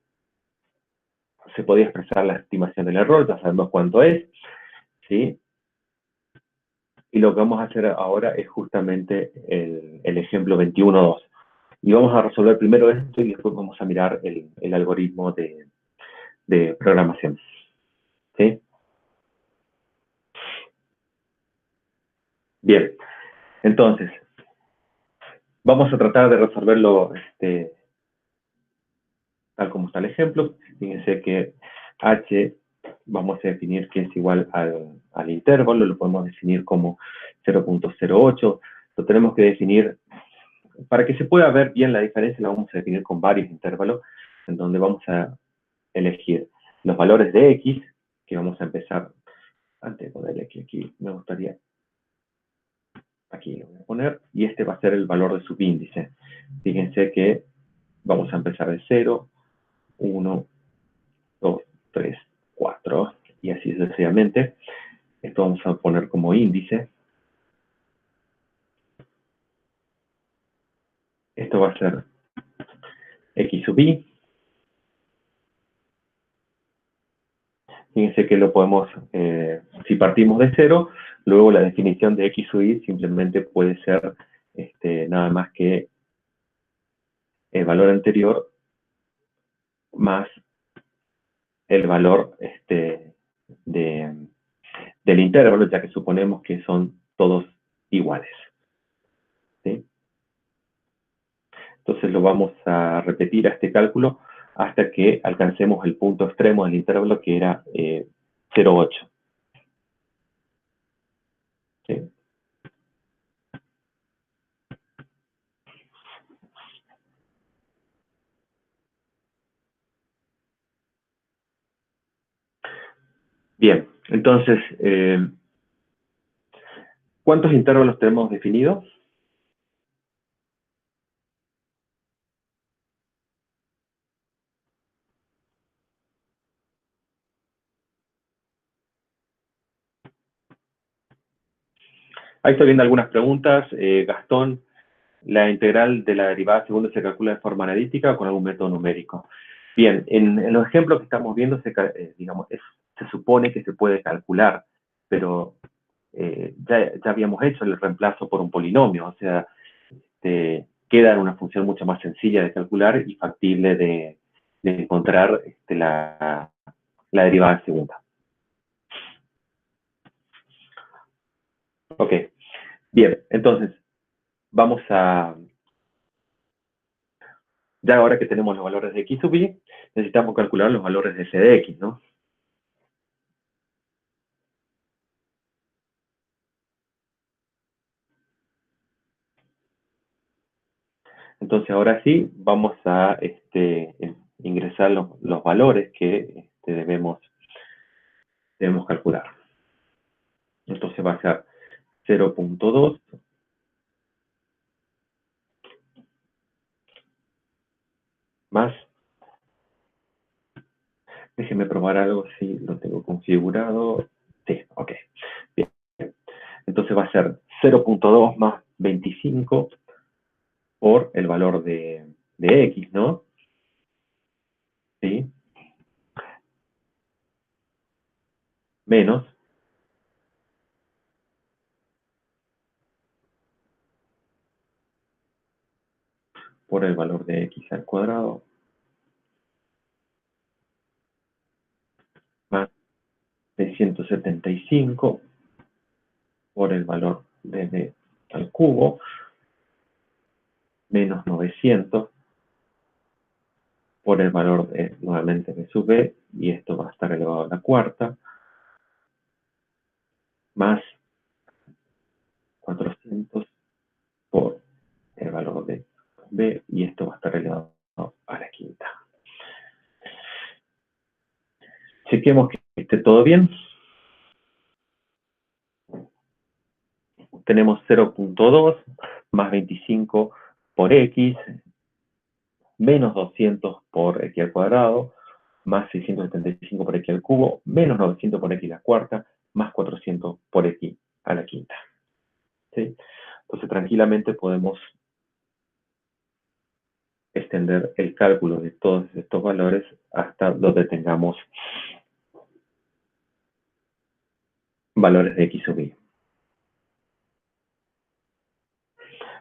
se podía expresar la estimación del error, ya sabemos cuánto es, ¿sí? Y lo que vamos a hacer ahora es justamente el ejemplo 21.2. Y vamos a resolver primero esto y después vamos a mirar el algoritmo de programación, ¿sí? Bien, entonces, vamos a tratar de resolverlo tal como está el ejemplo. Fíjense que h vamos a definir que es igual al intervalo, lo podemos definir como 0.08. Lo tenemos que definir, para que se pueda ver bien la diferencia, lo vamos a definir con varios intervalos, en donde vamos a elegir los valores de x, que vamos a empezar, antes de ponerle aquí me gustaría, aquí lo voy a poner, y este va a ser el valor de subíndice. Fíjense que vamos a empezar de 0, 1, 2, 3, 4, y así sucesivamente. Esto vamos a poner como índice. Esto va a ser x sub i. Fíjense que lo podemos, si partimos de 0, luego la definición de x sub i simplemente puede ser nada más que el valor anterior más el valor del intervalo, ya que suponemos que son todos iguales, ¿sí? Entonces lo vamos a repetir a este cálculo hasta que alcancemos el punto extremo del intervalo, que era 0,8. ¿Sí? Bien, entonces, ¿cuántos intervalos tenemos definidos? Ahí estoy viendo algunas preguntas. Gastón, ¿la integral de la derivada segunda se calcula de forma analítica o con algún método numérico? Bien, en los ejemplos que estamos viendo, digamos, se supone que se puede calcular, pero ya habíamos hecho el reemplazo por un polinomio, o sea, queda una función mucho más sencilla de calcular y factible de encontrar la derivada segunda. Ok, bien, entonces, vamos a... Ya ahora que tenemos los valores de x sub y, necesitamos calcular los valores de f de x, ¿no? Entonces, ahora sí, vamos a ingresar los valores que debemos calcular. Entonces va a ser 0.2 más, déjenme probar algo si lo tengo configurado. Sí, ok. Bien. Entonces va a ser 0.2 más 25 por el valor de x, ¿no? ¿Sí? Menos por el valor de x al cuadrado más 675 por el valor de d al cubo menos 900 por el valor de, nuevamente, b sub b, y esto va a estar elevado a la cuarta, más 400 por el valor de b, y esto va a estar elevado a la quinta. Chequemos que esté todo bien. Tenemos 0.2 más 25 por x, menos 200 por x al cuadrado, más 675 por x al cubo, menos 900 por x a la cuarta, más 400 por x a la quinta. ¿Sí? Entonces, tranquilamente podemos extender el cálculo de todos estos valores hasta donde tengamos valores de x sub y.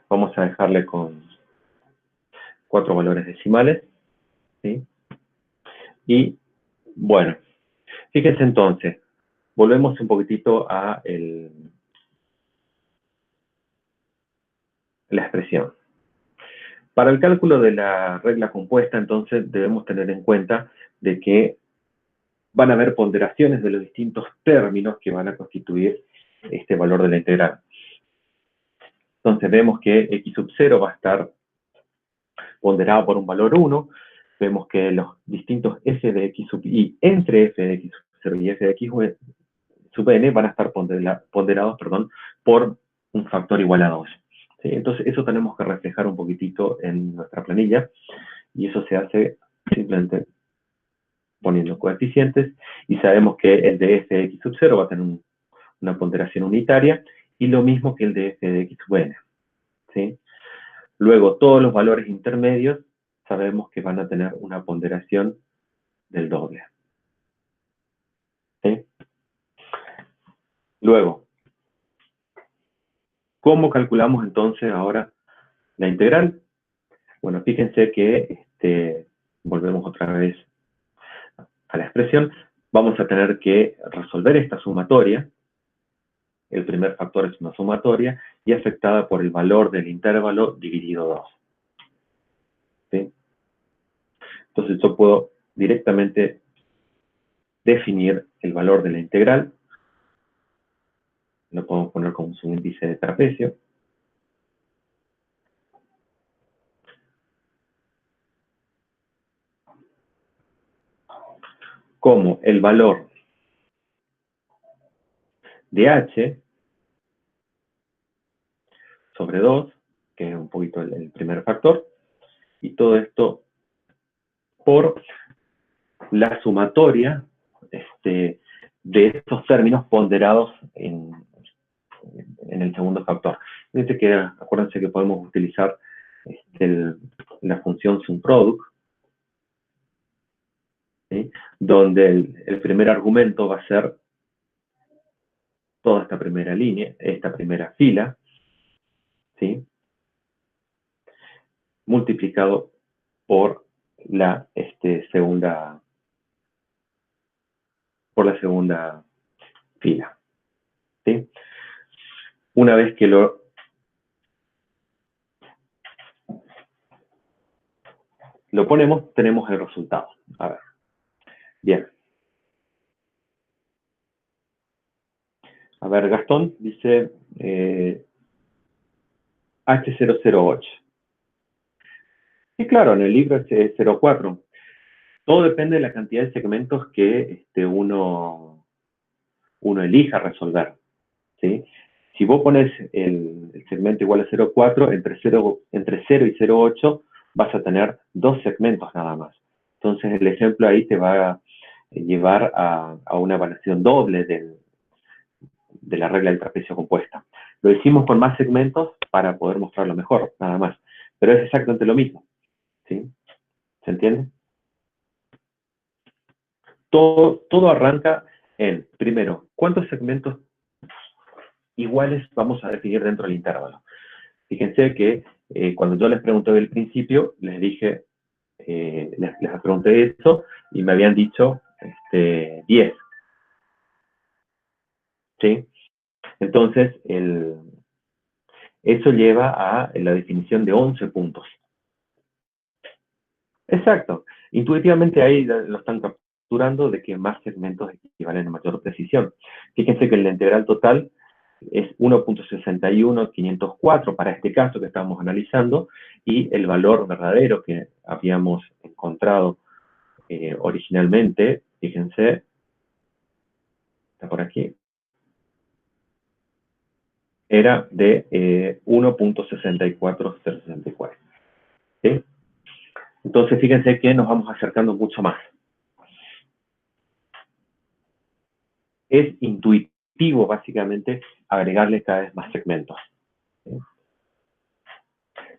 Vamos a dejarle con 4 valores decimales, ¿sí? Y, bueno, fíjense entonces, volvemos un poquitito a la expresión. Para el cálculo de la regla compuesta, entonces, debemos tener en cuenta de que van a haber ponderaciones de los distintos términos que van a constituir este valor de la integral. Entonces, vemos que x sub 0 va a estar ponderado por un valor 1. Vemos que los distintos f de x sub i entre f de x sub 0 y f de x sub n van a estar ponderados, por un factor igual a 2. ¿Sí? Entonces, eso tenemos que reflejar un poquitito en nuestra planilla, y eso se hace simplemente poniendo coeficientes, y sabemos que el de f de x sub 0 va a tener una ponderación unitaria, y lo mismo que el de f de x sub n. ¿Sí? Luego, todos los valores intermedios sabemos que van a tener una ponderación del doble. ¿Sí? Luego, ¿cómo calculamos entonces ahora la integral? Bueno, fíjense que volvemos otra vez a la expresión. Vamos a tener que resolver esta sumatoria. El primer factor es una sumatoria y afectada por el valor del intervalo dividido 2. ¿Sí? Entonces yo puedo directamente definir el valor de la integral. Lo podemos poner como un subíndice de trapecio. Como el valor de h sobre 2, que es un poquito el primer factor, y todo esto por la sumatoria de estos términos ponderados en en el segundo factor. Fíjense que, acuérdense que podemos utilizar la función SumProduct, ¿sí? Donde el primer argumento va a ser toda esta primera línea, esta primera fila, ¿sí? Multiplicado por la segunda fila, ¿sí? Una vez que lo ponemos, tenemos el resultado. A ver, bien. A ver, Gastón dice H008. Y claro, en el libro es 04. Todo depende de la cantidad de segmentos que uno elija resolver, ¿sí? Si vos pones el segmento igual a 0,4, entre 0 y 0,8 vas a tener dos segmentos nada más. Entonces el ejemplo ahí te va a llevar a una evaluación doble de la regla del trapecio compuesta. Lo hicimos con más segmentos para poder mostrarlo mejor, nada más. Pero es exactamente lo mismo, ¿sí? ¿Se entiende? Todo arranca en, primero, ¿cuántos segmentos iguales vamos a definir dentro del intervalo? Fíjense que cuando yo les pregunté del principio, les dije, les pregunté eso y me habían dicho 10. ¿Sí? Entonces, eso lleva a la definición de 11 puntos. Exacto. Intuitivamente ahí lo están capturando de que más segmentos equivalen a mayor precisión. Fíjense que la integral total es 1.61504 para este caso que estamos analizando, y el valor verdadero que habíamos encontrado originalmente, fíjense, está por aquí, era de 1.64064. ¿Sí? Entonces fíjense que nos vamos acercando mucho más. Es intuitivo básicamente agregarle cada vez más segmentos. ¿Sí?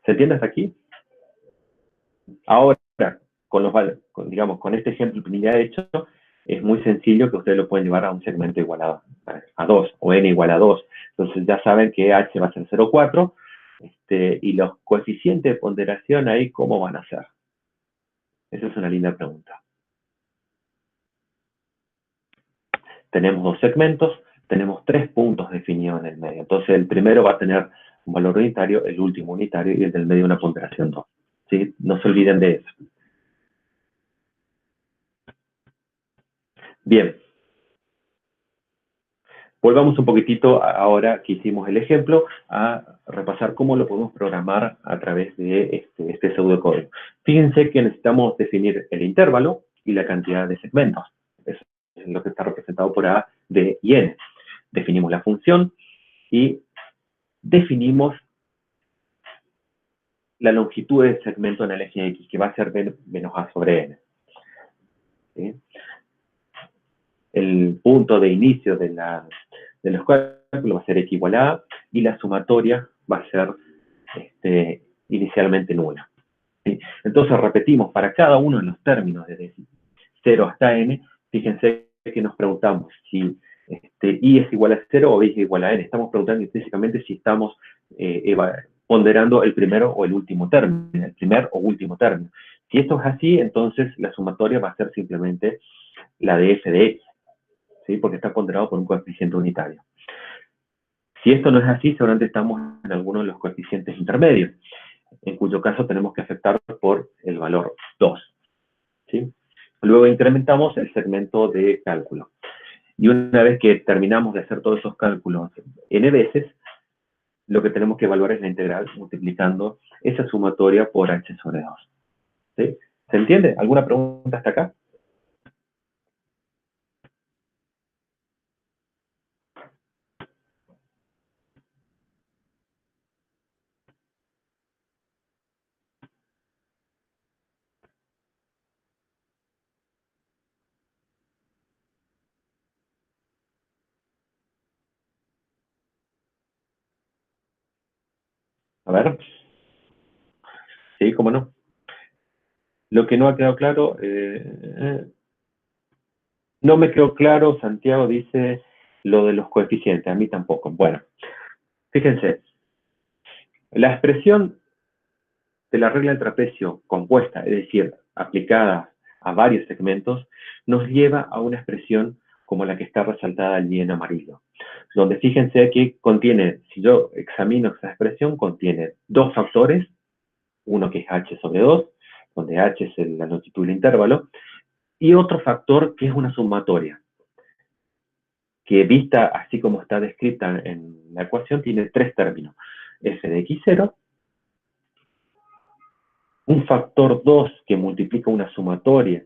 ¿Se entiende hasta aquí? Ahora, digamos, con este ejemplo que ya he hecho, es muy sencillo que ustedes lo pueden llevar a un segmento igual a 2 o n igual a 2. Entonces ya saben que h va a ser 0,4 y los coeficientes de ponderación ahí, ¿cómo van a ser? Esa es una linda pregunta. Tenemos dos segmentos, tenemos 3 puntos definidos en el medio. Entonces el primero va a tener un valor unitario, el último unitario y el del medio una ponderación 2. ¿Sí? No se olviden de eso. Bien. Volvamos un poquitito ahora que hicimos el ejemplo a repasar cómo lo podemos programar a través de este pseudocódigo. Fíjense que necesitamos definir el intervalo y la cantidad de segmentos. Eso es lo que está representado por A, D y N. Definimos la función y definimos la longitud del segmento en el eje X, que va a ser menos A sobre N. ¿Sí? El punto de inicio de los cálculos va a ser X igual a A, y la sumatoria va a ser inicialmente nula. ¿Sí? Entonces repetimos, para cada uno de los términos desde 0 hasta n, fíjense que nos preguntamos si i es igual a 0 o i es igual a n. Estamos preguntando intrínsecamente si estamos ponderando el primero o el último término, el primer o último término. Si esto es así, entonces la sumatoria va a ser simplemente la de f de x, ¿sí? Porque está ponderado por un coeficiente unitario. Si esto no es así, seguramente estamos en alguno de los coeficientes intermedios, en cuyo caso tenemos que aceptar por el valor 2. ¿Sí? Luego incrementamos el segmento de cálculo. Y una vez que terminamos de hacer todos esos cálculos n veces, lo que tenemos que evaluar es la integral multiplicando esa sumatoria por h sobre 2. ¿Sí? ¿Se entiende? ¿Alguna pregunta hasta acá? A ver, sí, cómo no. Lo que no ha quedado claro, no me quedó claro, Santiago dice lo de los coeficientes, a mí tampoco. Bueno, fíjense, la expresión de la regla del trapecio compuesta, es decir, aplicada a varios segmentos, nos lleva a una expresión como la que está resaltada allí en amarillo, donde fíjense que contiene, si yo examino esa expresión, contiene dos factores, uno que es h sobre 2, donde h es la longitud del intervalo, y otro factor que es una sumatoria, que vista así como está descrita en la ecuación, tiene tres términos, f de x0, un factor 2 que multiplica una sumatoria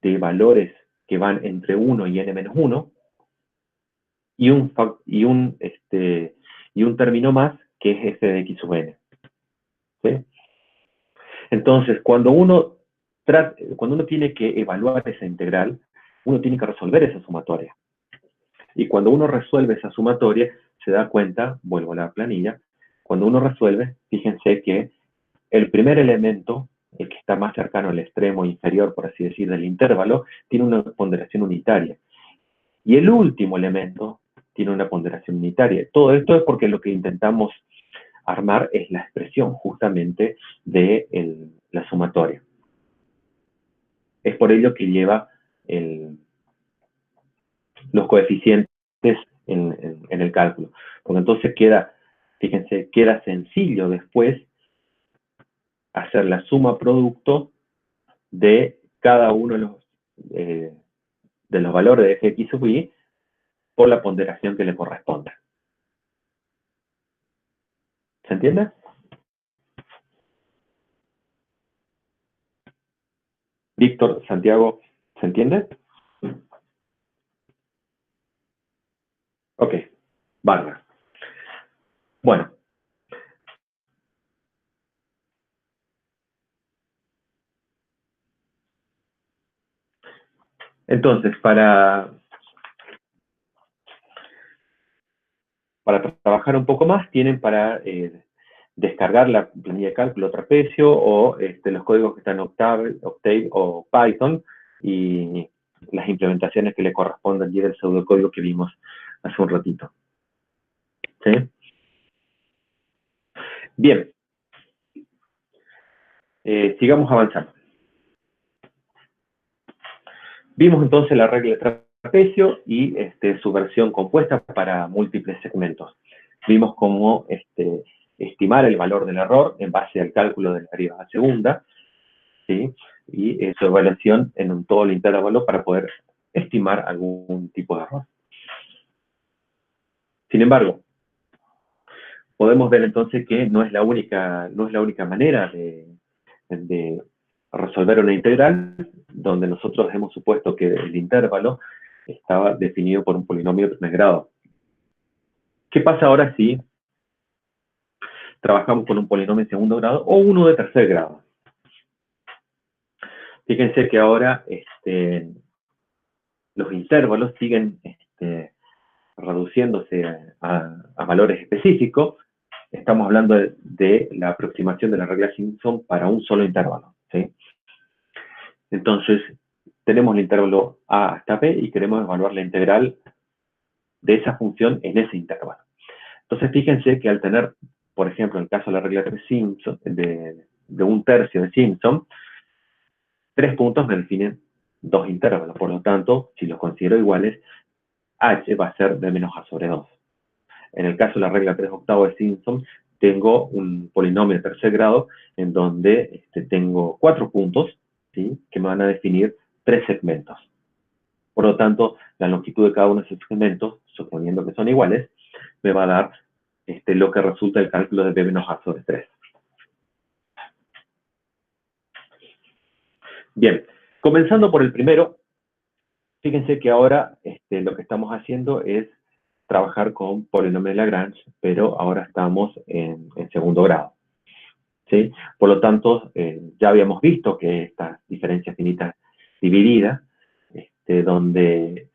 de valores que van entre 1 y n-1, y un término más que es f de x sub n. ¿Sí? Entonces, cuando uno tiene que evaluar esa integral, uno tiene que resolver esa sumatoria. Y cuando uno resuelve esa sumatoria, se da cuenta, vuelvo a la planilla, cuando uno resuelve, fíjense que el primer elemento, el que está más cercano al extremo inferior, por así decir, del intervalo, tiene una ponderación unitaria. Y el último elemento tiene una ponderación unitaria. Todo esto es porque lo que intentamos armar es la expresión justamente de la sumatoria. Es por ello que lleva los coeficientes en el cálculo. Porque entonces queda, fíjense, queda sencillo después hacer la suma producto de cada uno de los valores de fx sub y por la ponderación que le corresponda. ¿Se entiende? Víctor, Santiago, ¿se entiende? Ok, bárbaro. Bueno, entonces, para trabajar un poco más, tienen para descargar la planilla de cálculo trapecio o los códigos que están en Octave o Python y las implementaciones que le corresponden allí del pseudocódigo que vimos hace un ratito. ¿Sí? Bien, sigamos avanzando. Vimos entonces la regla de trapecio y su versión compuesta para múltiples segmentos. Vimos cómo estimar el valor del error en base al cálculo de la derivada segunda, ¿sí? Y su evaluación en todo el intervalo para poder estimar algún tipo de error. Sin embargo, podemos ver entonces que no es la única manera de resolver una integral donde nosotros hemos supuesto que el intervalo estaba definido por un polinomio de primer grado. ¿Qué pasa ahora si trabajamos con un polinomio de segundo grado o uno de tercer grado? Fíjense que ahora los intervalos siguen reduciéndose a valores específicos. Estamos hablando de la aproximación de la regla Simpson para un solo intervalo, ¿sí? Entonces, tenemos el intervalo a hasta b y queremos evaluar la integral de esa función en ese intervalo. Entonces, fíjense que al tener, por ejemplo, en el caso de la regla de Simpson, de un tercio de Simpson, 3 puntos me definen dos intervalos. Por lo tanto, si los considero iguales, h va a ser de menos a sobre 2. En el caso de la regla 3/8 de Simpson, tengo un polinomio de tercer grado en donde tengo 4 puntos, ¿sí?, que me van a definir 3 segmentos. Por lo tanto, la longitud de cada uno de esos segmentos, suponiendo que son iguales, me va a dar lo que resulta el cálculo de b menos a sobre 3. Bien, comenzando por el primero, fíjense que ahora lo que estamos haciendo es trabajar con polinomio de Lagrange, pero ahora estamos en segundo grado, ¿sí? Por lo tanto, ya habíamos visto que estas diferencias finitas divididas, donde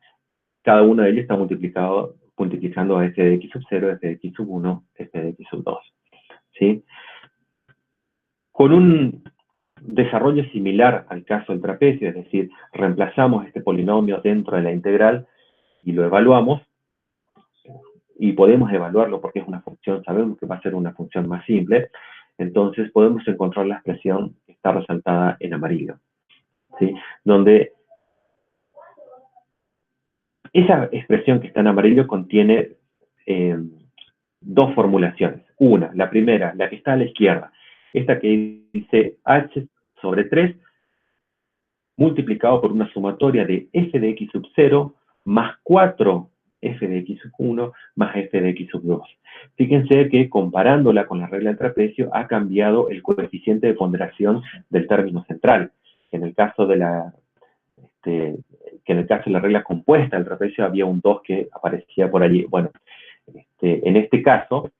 cada uno de ellos está multiplicando a f de x sub 0, f de x sub 1, f de x sub 2. ¿sí? Con un desarrollo similar al caso del trapecio, es decir, reemplazamos este polinomio dentro de la integral y lo evaluamos, y podemos evaluarlo porque es una función, sabemos que va a ser una función más simple, entonces podemos encontrar la expresión que está resaltada en amarillo, ¿sí? Donde esa expresión que está en amarillo contiene dos formulaciones. Una, la primera, la que está a la izquierda, esta que dice h sobre 3 multiplicado por una sumatoria de f de x sub 0 más 4 f de x sub 1 más f de x sub 2. Fíjense que comparándola con la regla del trapecio ha cambiado el coeficiente de ponderación del término central. En el caso de la regla compuesta del trapecio había un 2 que aparecía por allí. Bueno, en este caso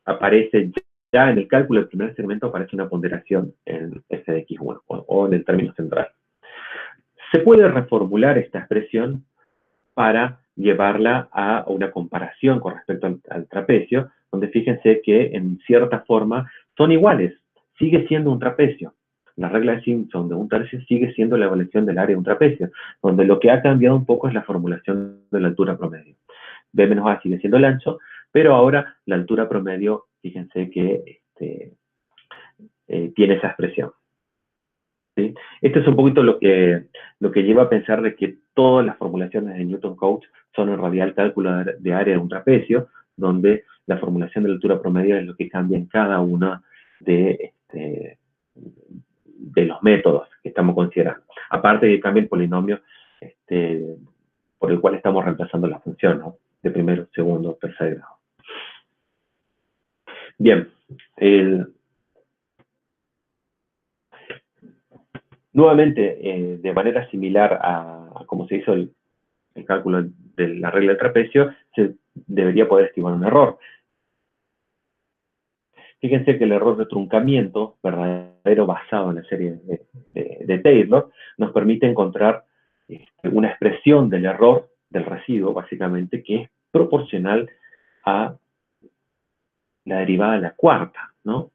aparece ya en el cálculo del primer segmento aparece una ponderación en f de x1 o en el término central. Se puede reformular esta expresión para llevarla a una comparación con respecto al trapecio, donde fíjense que en cierta forma son iguales, sigue siendo un trapecio. La regla de Simpson de un tercio sigue siendo la evaluación del área de un trapecio, donde lo que ha cambiado un poco es la formulación de la altura promedio. B menos A sigue siendo el ancho, pero ahora la altura promedio, fíjense que tiene esa expresión. ¿Sí? Esto es un poquito lo que lleva a pensar de que todas las formulaciones de Newton Cotes son en realidad el cálculo de área de un trapecio, donde la formulación de la altura promedio es lo que cambia en cada uno de los métodos que estamos considerando. Aparte de que cambia el polinomio por el cual estamos reemplazando la función, ¿no? De primero, segundo, tercer grado. Bien, nuevamente, de manera similar a cómo se hizo el cálculo de la regla del trapecio, se debería poder estimar un error. Fíjense que el error de truncamiento verdadero basado en la serie de Taylor nos permite encontrar una expresión del error, del residuo, básicamente, que es proporcional a la derivada de la cuarta, ¿no?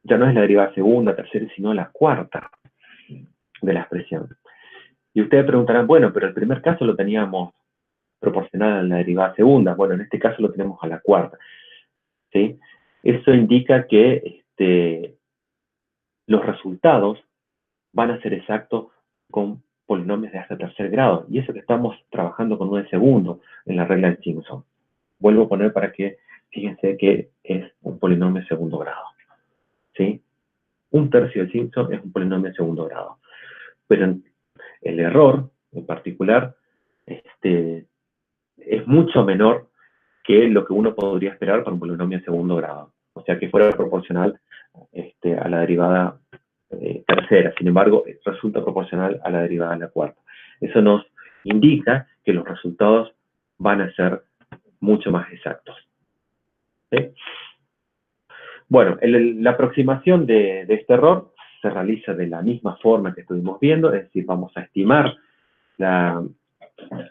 Ya no es la derivada segunda, tercera, sino la cuarta de la expresión. Y ustedes preguntarán, bueno, pero el primer caso lo teníamos proporcional a la derivada segunda. Bueno, en este caso lo tenemos a la cuarta, ¿sí? Eso indica que los resultados van a ser exactos con polinomios de hasta tercer grado. Y eso que estamos trabajando con uno de segundo en la regla de Simpson. Vuelvo a poner para que fíjense que es un polinomio de segundo grado, ¿sí? Un tercio de Simpson es un polinomio de segundo grado. Pero el error, en particular, es mucho menor que lo que uno podría esperar para un polinomio de segundo grado. O sea, que fuera proporcional a la derivada tercera. Sin embargo, resulta proporcional a la derivada de la cuarta. Eso nos indica que los resultados van a ser mucho más exactos. ¿Sí? Bueno, la aproximación de este error se realiza de la misma forma que estuvimos viendo, es decir, vamos a estimar la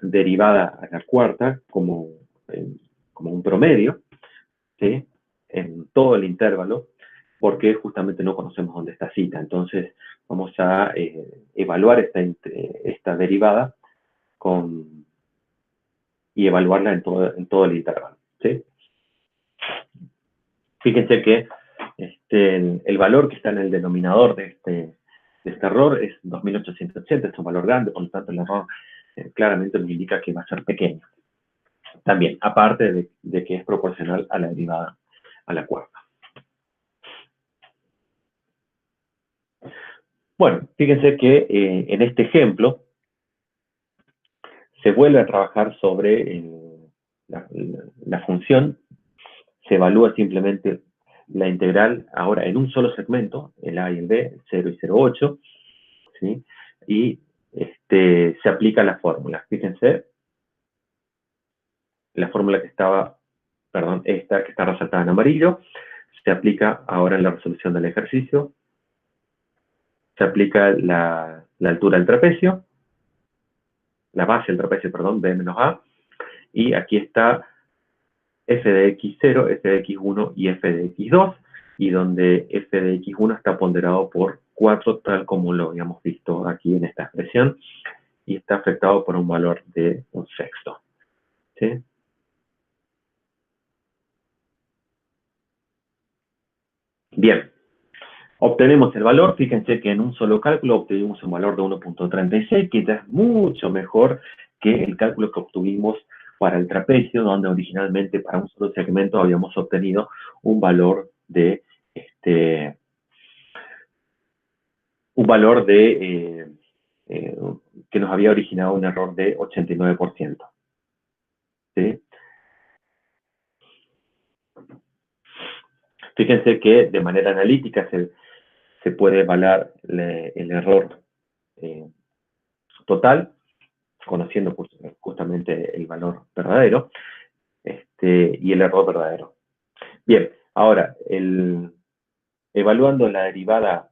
derivada a la cuarta como un promedio, ¿sí? En todo el intervalo, porque justamente no conocemos dónde está cita. Entonces, vamos a evaluar esta derivada y evaluarla en todo el intervalo, ¿sí? Fíjense que el valor que está en el denominador de este error es 2880, es un valor grande, por lo tanto el error claramente nos indica que va a ser pequeño. También, aparte de que es proporcional a la derivada a la cuarta. Bueno, fíjense que en este ejemplo se vuelve a trabajar sobre la función, se evalúa simplemente la integral ahora en un solo segmento, el A y el B, 0 y 0,8, ¿sí? Y se aplica la fórmula. Fíjense, la fórmula que estaba, perdón, esta que está resaltada en amarillo, se aplica ahora en la resolución del ejercicio, se aplica la altura del trapecio, la base del trapecio, perdón, B menos A, y aquí está f de x0, f de x1 y f de x2, y donde f de x1 está ponderado por 4, tal como lo habíamos visto aquí en esta expresión, y está afectado por un valor de un sexto. ¿Sí? Bien, obtenemos el valor. Fíjense que en un solo cálculo obtuvimos un valor de 1.36, que ya es mucho mejor que el cálculo que obtuvimos para el trapecio, donde originalmente para un solo segmento habíamos obtenido un valor de que nos había originado un error de 89%. ¿Sí? Fíjense que de manera analítica se puede evaluar el error total, conociendo justamente el valor verdadero y el error verdadero. Bien, ahora, evaluando la derivada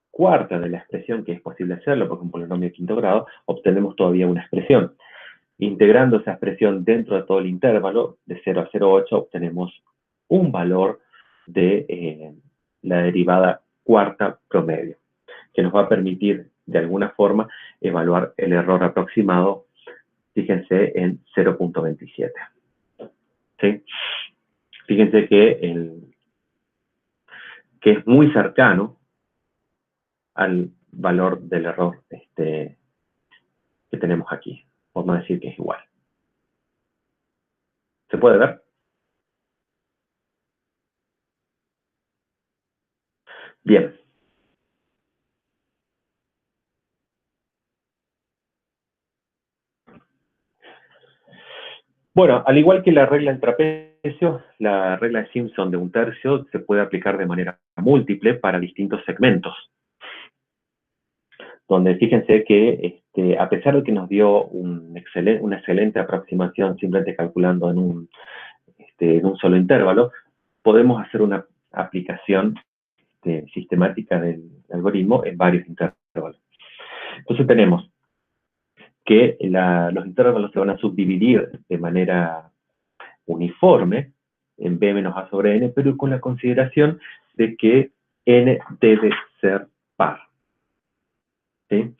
cuarta de la expresión, que es posible hacerlo porque es un polinomio de quinto grado, obtenemos todavía una expresión. Integrando esa expresión dentro de todo el intervalo, de 0 a 0,8, obtenemos un valor de la derivada cuarta promedio, que nos va a permitir, de alguna forma, evaluar el error aproximado, fíjense, en 0.27. ¿Sí? Fíjense que es muy cercano al valor del error que tenemos aquí, por no decir que es igual. ¿Se puede ver? Bien. Bueno, al igual que la regla del trapecio, la regla de Simpson de un tercio se puede aplicar de manera múltiple para distintos segmentos. Donde fíjense que a pesar de que nos dio una excelente aproximación simplemente calculando en un solo intervalo, podemos hacer una aplicación sistemática del algoritmo en varios intervalos. Entonces tenemos que los intervalos se van a subdividir de manera uniforme en B menos A sobre N, pero con la consideración de que N debe ser par. ¿Sí?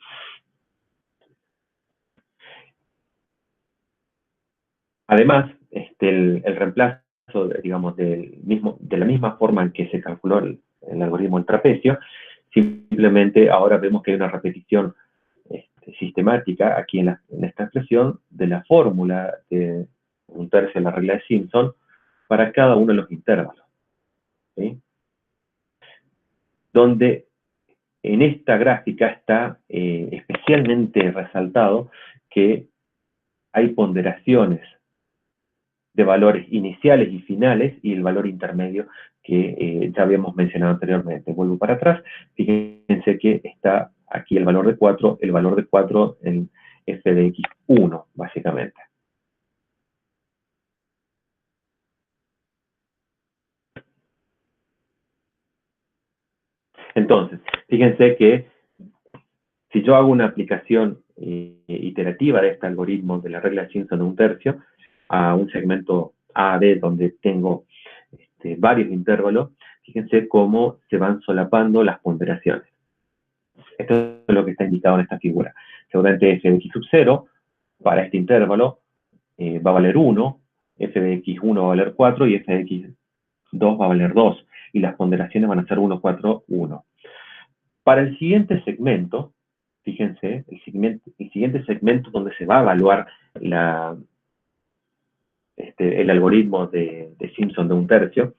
Además, el reemplazo, digamos, de la misma forma en que se calculó el algoritmo del trapecio, simplemente ahora vemos que hay una repetición sistemática aquí en esta expresión de la fórmula de un tercio de la regla de Simpson para cada uno de los intervalos. ¿Sí? Donde en esta gráfica está especialmente resaltado que hay ponderaciones de valores iniciales y finales y el valor intermedio que ya habíamos mencionado anteriormente. Vuelvo para atrás, fíjense que está aquí el valor de 4 en f de x1, básicamente. Entonces, fíjense que si yo hago una aplicación iterativa de este algoritmo de la regla de Simpson de un tercio a un segmento A, B, donde tengo varios intervalos, fíjense cómo se van solapando las ponderaciones. Esto es lo que está indicado en esta figura. Seguramente f de x sub 0 para este intervalo va a valer 1, f de x1 va a valer 4 y f de x2 va a valer 2. Y las ponderaciones van a ser 1, 4, 1. Para el siguiente segmento, fíjense, el siguiente segmento donde se va a evaluar el algoritmo de Simpson de un tercio,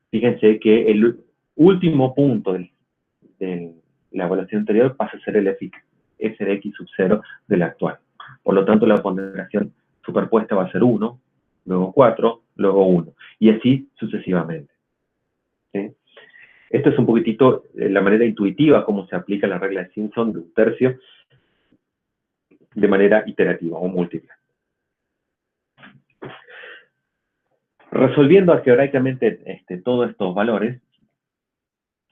fíjense que el último punto de la evaluación anterior pasa a ser el f de x sub 0 del actual. Por lo tanto, la ponderación superpuesta va a ser 1, luego 4, luego 1, y así sucesivamente. ¿Sí? Esto es un poquitito la manera intuitiva como se aplica la regla de Simpson de un tercio de manera iterativa o múltiple. Resolviendo algebraicamente todos estos valores,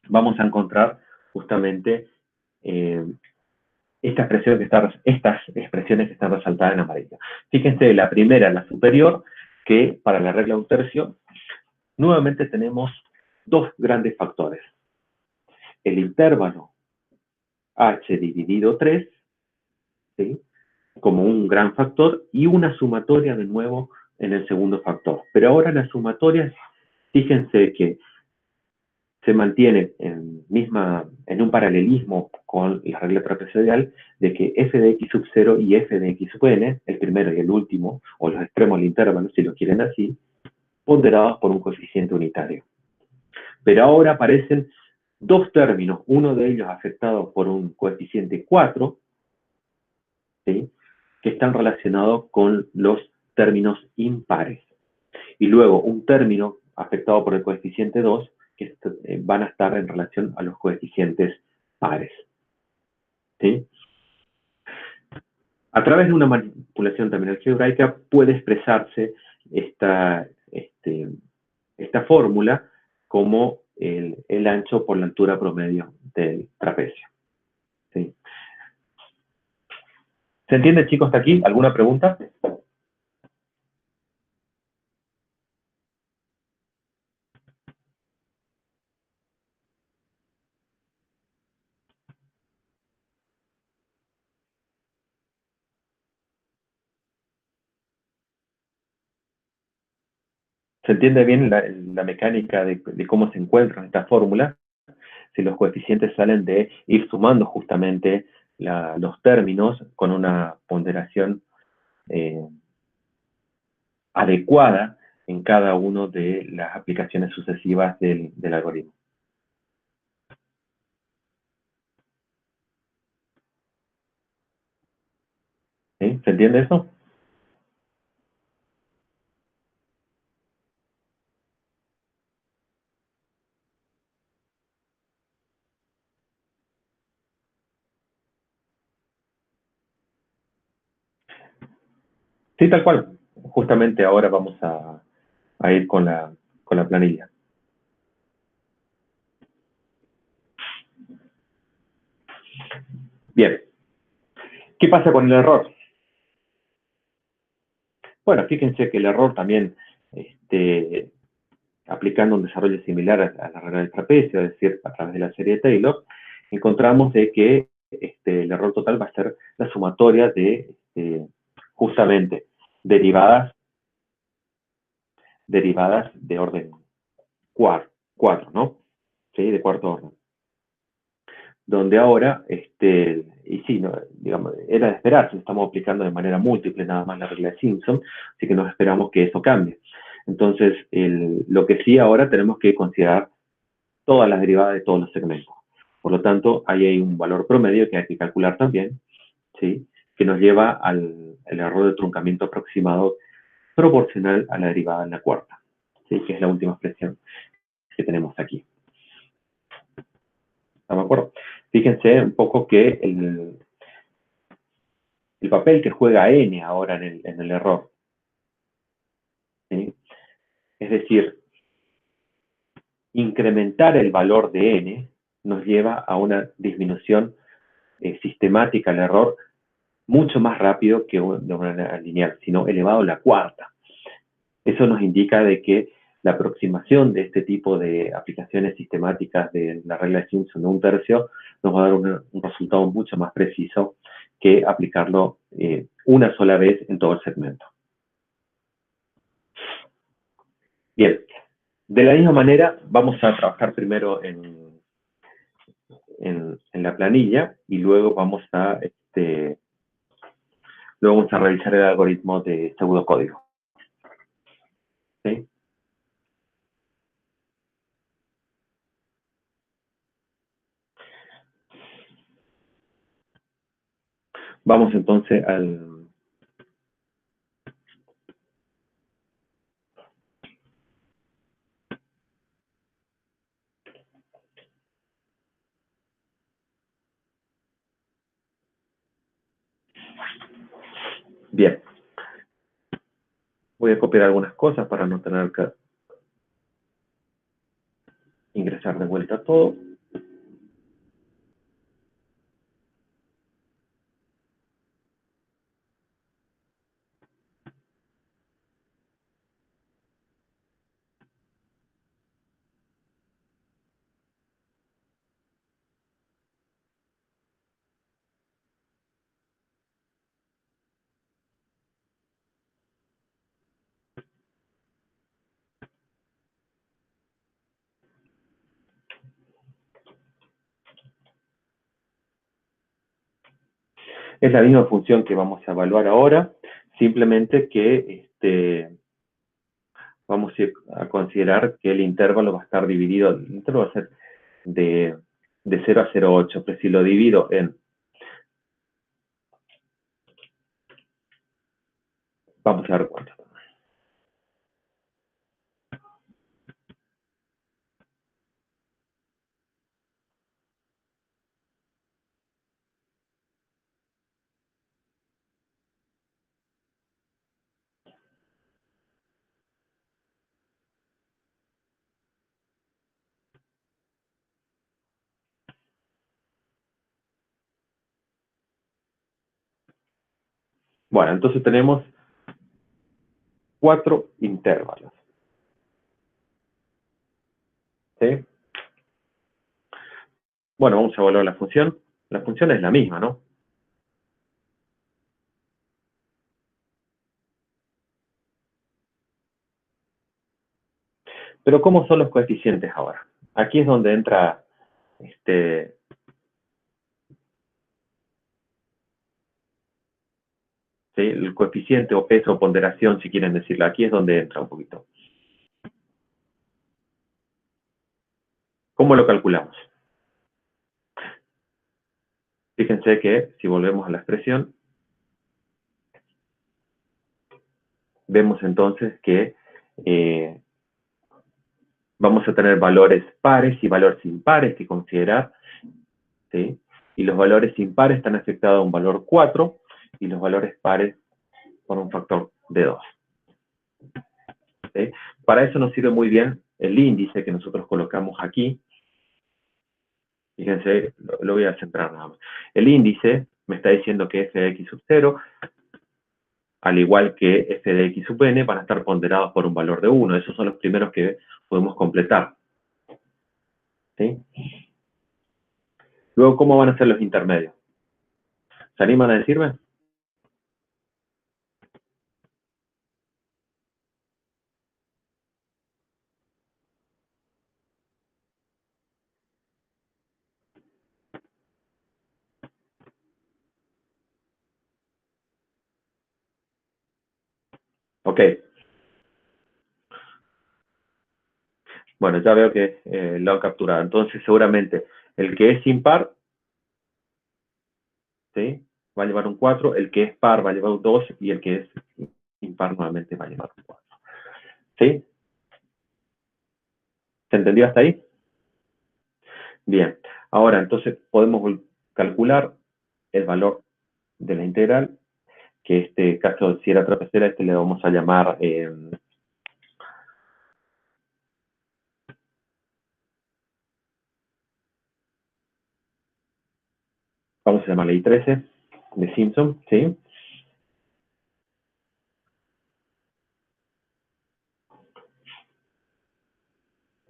vamos a encontrar justamente estas expresiones que están resaltadas en amarillo. Fíjense, la primera, la superior, que para la regla de un tercio, nuevamente tenemos dos grandes factores. El intervalo h dividido 3, ¿sí?, como un gran factor, y una sumatoria de nuevo en el segundo factor. Pero ahora las sumatorias, fíjense que se mantiene en un paralelismo con la regla trapezoidal de que f de x sub 0 y f de x sub n, el primero y el último, o los extremos del intervalo, si lo quieren así, ponderados por un coeficiente unitario. Pero ahora aparecen dos términos, uno de ellos afectado por un coeficiente 4, ¿sí?, que están relacionados con los términos impares. Y luego un término afectado por el coeficiente 2, que van a estar en relación a los coeficientes pares. ¿Sí? A través de una manipulación también algebraica puede expresarse esta fórmula como el ancho por la altura promedio del trapecio. ¿Sí? ¿Se entiende, chicos, hasta aquí? ¿Alguna pregunta? ¿Se entiende bien la mecánica de cómo se encuentran estas fórmulas? Si los coeficientes salen de ir sumando justamente los términos con una ponderación adecuada en cada una de las aplicaciones sucesivas del algoritmo. ¿Sí? ¿Se entiende eso? Sí, tal cual. Justamente ahora vamos a ir con la planilla. Bien. ¿Qué pasa con el error? Bueno, fíjense que el error también, aplicando un desarrollo similar a la regla del trapecio, es decir, a través de la serie de Taylor, encontramos de que el error total va a ser la sumatoria de justamente derivadas de orden 4, ¿no? ¿Sí? De cuarto orden. Donde ahora, y sí, no, digamos, era de esperarse, estamos aplicando de manera múltiple nada más la regla de Simpson, así que nos esperamos que eso cambie. Entonces, lo que sí ahora tenemos que considerar todas las derivadas de todos los segmentos. Por lo tanto, ahí hay un valor promedio que hay que calcular también, ¿sí?, que nos lleva al error de truncamiento aproximado proporcional a la derivada en la cuarta, ¿sí?, que es la última expresión que tenemos aquí. ¿Estamos de acuerdo? Fíjense un poco que el papel que juega n ahora en el error, ¿sí?, es decir, incrementar el valor de n nos lleva a una disminución sistemática del error mucho más rápido que de una manera lineal, sino elevado a la cuarta. Eso nos indica de que la aproximación de este tipo de aplicaciones sistemáticas de la regla de Simpson de un tercio nos va a dar un resultado mucho más preciso que aplicarlo una sola vez en todo el segmento. Bien, de la misma manera vamos a trabajar primero en la planilla y luego vamos a revisar el algoritmo de pseudocódigo. ¿Sí? Vamos entonces al... Bien. Voy a copiar algunas cosas para no tener que ingresar de vuelta todo. Es la misma función que vamos a evaluar ahora, simplemente que vamos a considerar que el intervalo va a estar dividido, el intervalo va a ser de 0 a 0,8, pero si lo divido en, vamos a dar cuenta. Bueno, entonces tenemos 4 intervalos. ¿Sí? Bueno, vamos a evaluar la función. La función es la misma, ¿no? Pero ¿cómo son los coeficientes ahora? Aquí es donde entra ¿sí? El coeficiente o peso o ponderación, si quieren decirlo. Aquí es donde entra un poquito. ¿Cómo lo calculamos? Fíjense que si volvemos a la expresión, vemos entonces que vamos a tener valores pares y valores impares que considerar, ¿sí? Y los valores impares están afectados a un valor 4 y los valores pares por un factor de 2. ¿Sí? Para eso nos sirve muy bien el índice que nosotros colocamos aquí. Fíjense, lo voy a centrar nada más. El índice me está diciendo que f de x sub 0, al igual que f de x sub n, van a estar ponderados por un valor de 1. Esos son los primeros que podemos completar. ¿Sí? Luego, ¿cómo van a ser los intermedios? ¿Se animan a decirme? Ok. Bueno, ya veo que lo han capturado. Entonces, seguramente, el que es impar, ¿sí? Va a llevar un 4, el que es par va a llevar un 2 y el que es impar nuevamente va a llevar un 4. ¿Sí? ¿Se entendió hasta ahí? Bien. Ahora, entonces, podemos calcular el valor de la integral, que este caso, si era trapecera, le vamos a llamar vamos a llamarle I13 de Simpson, ¿sí?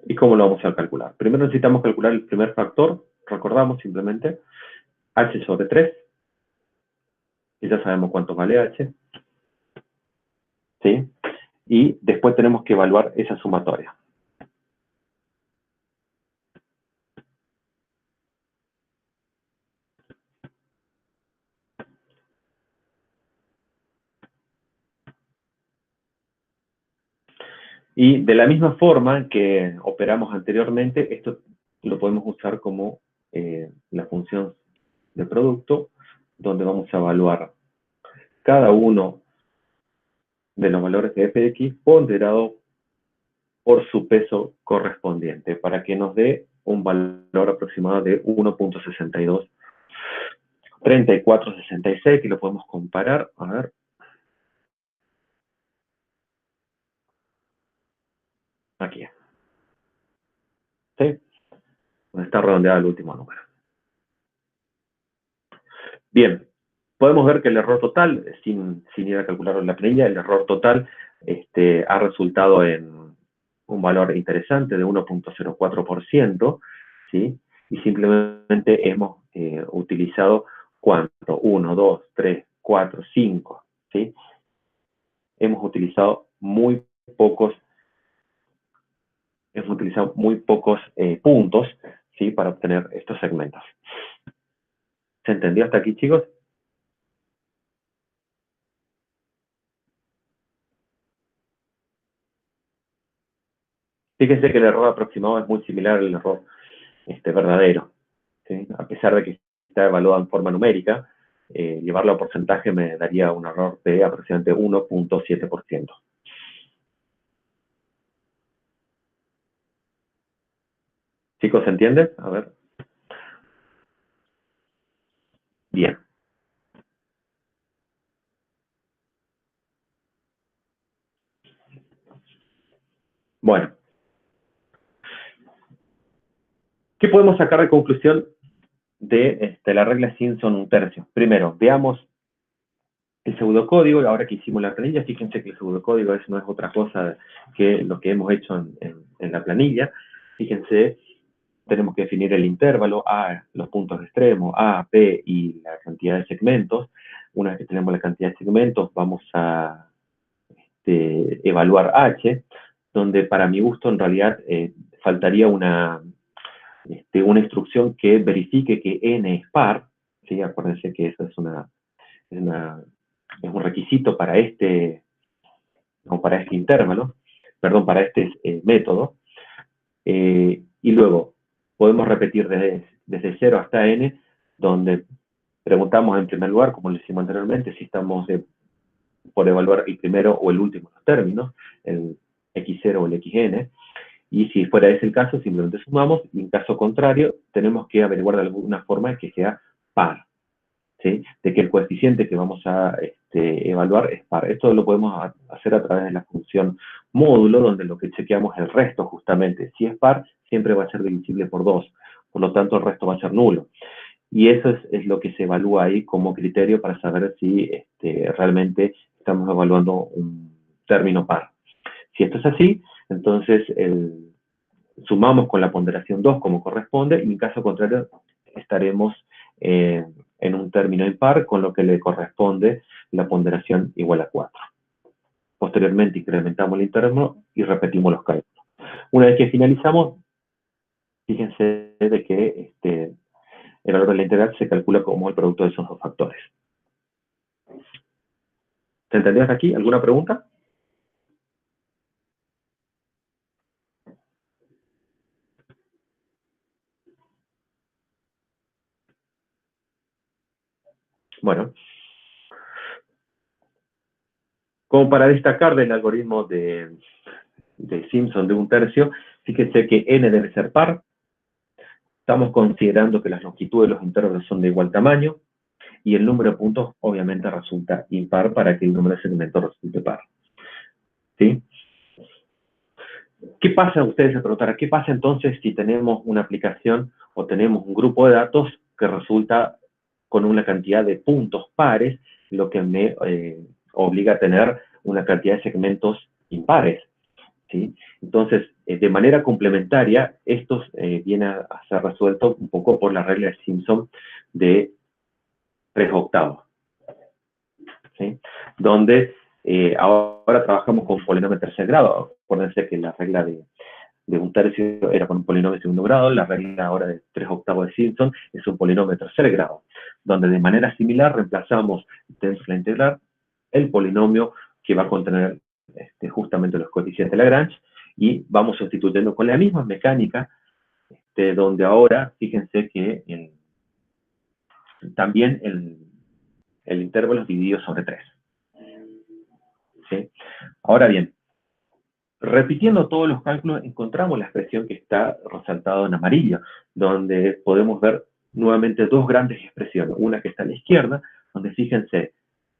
¿Y cómo lo vamos a calcular? Primero necesitamos calcular el primer factor, recordamos simplemente, h sobre 3, y ya sabemos cuánto vale h, ¿sí? Y después tenemos que evaluar esa sumatoria. Y de la misma forma que operamos anteriormente, esto lo podemos usar como la función de producto, donde vamos a evaluar cada uno de los valores de f de x ponderado por su peso correspondiente, para que nos dé un valor aproximado de 1.623466, que lo podemos comparar. A ver. Aquí. ¿Sí? Donde está redondeado el último número. Bien, podemos ver que el error total, sin ir a calcularlo en la planilla, el error total ha resultado en un valor interesante de 1.04%, ¿sí? Y simplemente hemos utilizado, ¿cuánto? 1, 2, 3, 4, 5, ¿sí? Hemos utilizado muy pocos, puntos, ¿sí? Para obtener estos segmentos. ¿Se entendió hasta aquí, chicos? Fíjense que el error aproximado es muy similar al error verdadero, ¿sí? A pesar de que está evaluado en forma numérica, llevarlo a porcentaje me daría un error de aproximadamente 1.7%. Chicos, ¿se entiende? A ver. Bien. Bueno. ¿Qué podemos sacar de conclusión de la regla Simpson un tercio? Primero, veamos el pseudocódigo. Ahora que hicimos la planilla, fíjense que el pseudocódigo no es otra cosa que lo que hemos hecho en la planilla. Fíjense, tenemos que definir el intervalo, A, los puntos extremos, A, B y la cantidad de segmentos. Una vez que tenemos la cantidad de segmentos, vamos a evaluar H, donde para mi gusto en realidad faltaría una instrucción que verifique que n es par, ¿sí? Acuérdense que eso es un requisito para para este intervalo, perdón, para este método. Y luego podemos repetir desde 0 hasta n, donde preguntamos en primer lugar, como lo hicimos anteriormente, si estamos por evaluar el primero o el último de los términos, el x0 o el xn, y si fuera ese el caso, simplemente sumamos, y en caso contrario, tenemos que averiguar de alguna forma que sea par, ¿sí? De que el coeficiente que vamos a evaluar es par. Esto lo podemos hacer a través de la función módulo, donde lo que chequeamos es el resto justamente. Si es par, siempre va a ser divisible por 2, por lo tanto el resto va a ser nulo. Y eso es lo que se evalúa ahí como criterio para saber si realmente estamos evaluando un término par. Si esto es así, entonces sumamos con la ponderación 2 como corresponde, y en caso contrario estaremos en un término impar, con lo que le corresponde la ponderación igual a 4. Posteriormente incrementamos el intervalo y repetimos los cálculos. Una vez que finalizamos, fíjense de que el valor de la integral se calcula como el producto de esos dos factores. ¿Se entendió hasta aquí? ¿Alguna pregunta? Bueno, como para destacar del algoritmo de Simpson de un tercio, fíjense que n debe ser par. Estamos considerando que las longitudes de los intervalos son de igual tamaño, y el número de puntos obviamente resulta impar para que el número de segmentos resulte par. ¿Sí? ¿Qué pasa? Ustedes se preguntarán, ¿qué pasa entonces si tenemos una aplicación o tenemos un grupo de datos que resulta con una cantidad de puntos pares, lo que me obliga a tener una cantidad de segmentos impares? ¿Sí? Entonces, de manera complementaria, esto viene a ser resuelto un poco por la regla de Simpson de 3/8, ¿sí? Donde ahora trabajamos con polinomio de tercer grado. Acuérdense que la regla de un tercio era con un polinomio de segundo grado, la regla ahora de 3/8 de Simpson es un polinomio de tercer grado, donde de manera similar reemplazamos dentro de la integral el polinomio que va a contener justamente los coeficientes de Lagrange, y vamos sustituyendo con la misma mecánica, donde ahora, fíjense que también el intervalo es dividido sobre 3. ¿Sí? Ahora bien, repitiendo todos los cálculos, encontramos la expresión que está resaltada en amarillo, donde podemos ver nuevamente dos grandes expresiones. Una que está a la izquierda, donde fíjense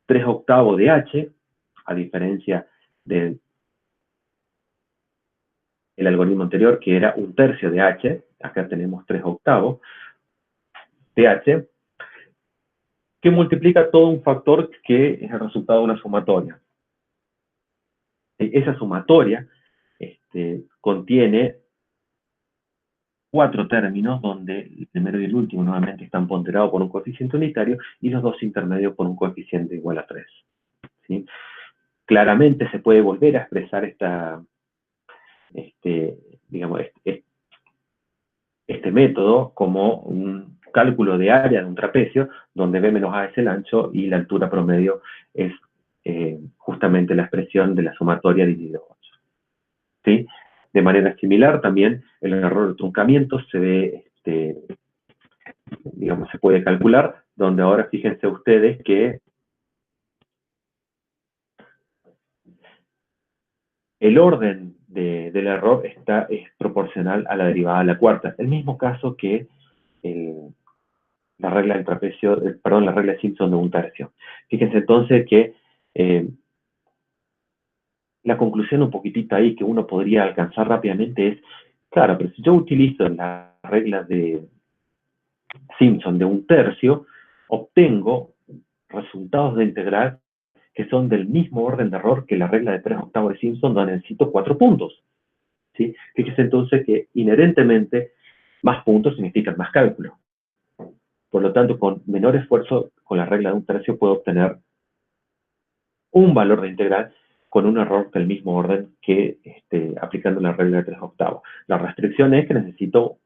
3/8 de h, a diferencia del algoritmo anterior, que era un tercio de h. Acá tenemos 3/8 de h, que multiplica todo un factor que es el resultado de una sumatoria. Esa sumatoria contiene 4 términos, donde el primero y el último nuevamente están ponderados por un coeficiente unitario, y los dos intermedios por un coeficiente igual a 3. ¿Sí? Claramente se puede volver a expresar este método como un cálculo de área de un trapecio, donde B menos A es el ancho y la altura promedio es justamente la expresión de la sumatoria dividido 8. ¿Sí? De manera similar, también el error de truncamiento se ve, digamos, se puede calcular, donde ahora fíjense ustedes que el orden del error es proporcional a la derivada de la cuarta. El mismo caso que la regla del trapecio, perdón, la regla de Simpson de un tercio. Fíjense entonces que la conclusión un poquitito ahí que uno podría alcanzar rápidamente es, claro, pero si yo utilizo la regla de Simpson de un tercio, obtengo resultados de integral que son del mismo orden de error que la regla de 3/8 de Simpson, donde necesito 4 puntos. ¿Sí? Fíjese entonces que inherentemente más puntos significan más cálculo. Por lo tanto, con menor esfuerzo, con la regla de un tercio puedo obtener un valor de integral con un error del mismo orden que aplicando la regla de 3/8. La restricción es que necesito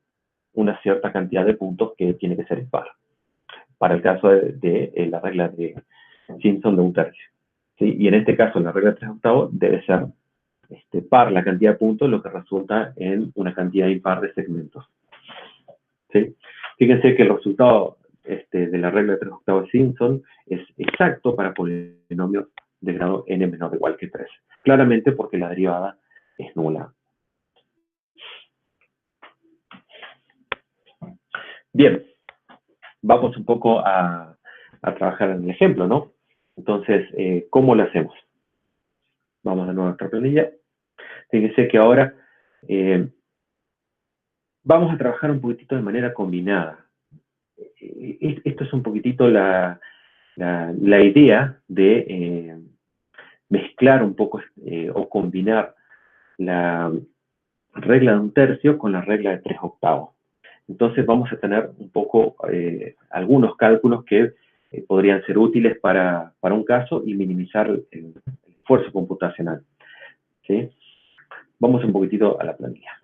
una cierta cantidad de puntos que tiene que ser impar, para el caso de la regla de Simpson de un tercio. ¿Sí? Y en este caso, la regla de 3/8 debe ser par la cantidad de puntos, lo que resulta en una cantidad impar de segmentos. ¿Sí? Fíjense que el resultado de la regla de 3/8 de Simpson es exacto para polinomios de grado n menor o igual que 3. Claramente porque la derivada es nula. Bien, vamos un poco a trabajar en el ejemplo, ¿no? Entonces, ¿cómo lo hacemos? Vamos de nuevo a nuestra planilla. Fíjense que ahora vamos a trabajar un poquitito de manera combinada. Esto es un poquitito la idea de mezclar un poco o combinar la regla de un tercio con la regla de 3/8. Entonces vamos a tener un poco algunos cálculos que podrían ser útiles para un caso y minimizar el esfuerzo computacional. ¿Sí? Vamos un poquitito a la planilla.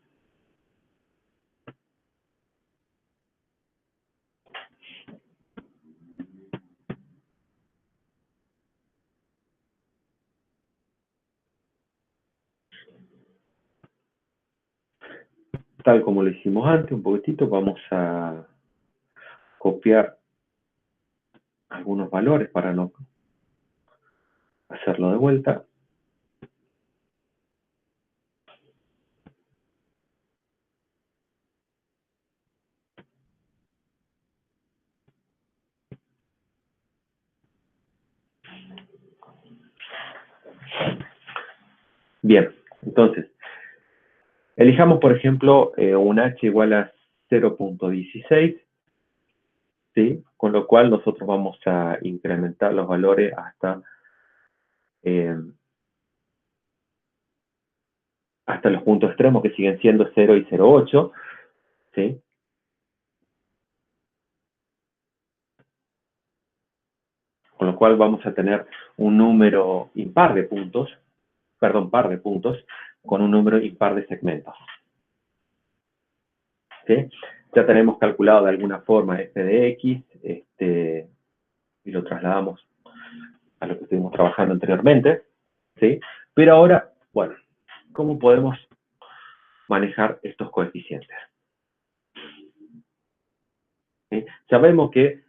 Tal como lo hicimos antes, un poquitito, vamos a copiar algunos valores para no hacerlo de vuelta. Bien, entonces, elijamos, por ejemplo, un h igual a 0.16, ¿sí? Con lo cual nosotros vamos a incrementar los valores hasta los puntos extremos, que siguen siendo 0 y 0,8, ¿sí? Con lo cual vamos a tener un número impar de puntos, perdón, par de puntos, con un número impar de segmentos. ¿Sí? Ya tenemos calculado de alguna forma f de x, y lo trasladamos a lo que estuvimos trabajando anteriormente, ¿sí? Pero ahora, bueno, ¿cómo podemos manejar estos coeficientes? ¿Sí? Sabemos que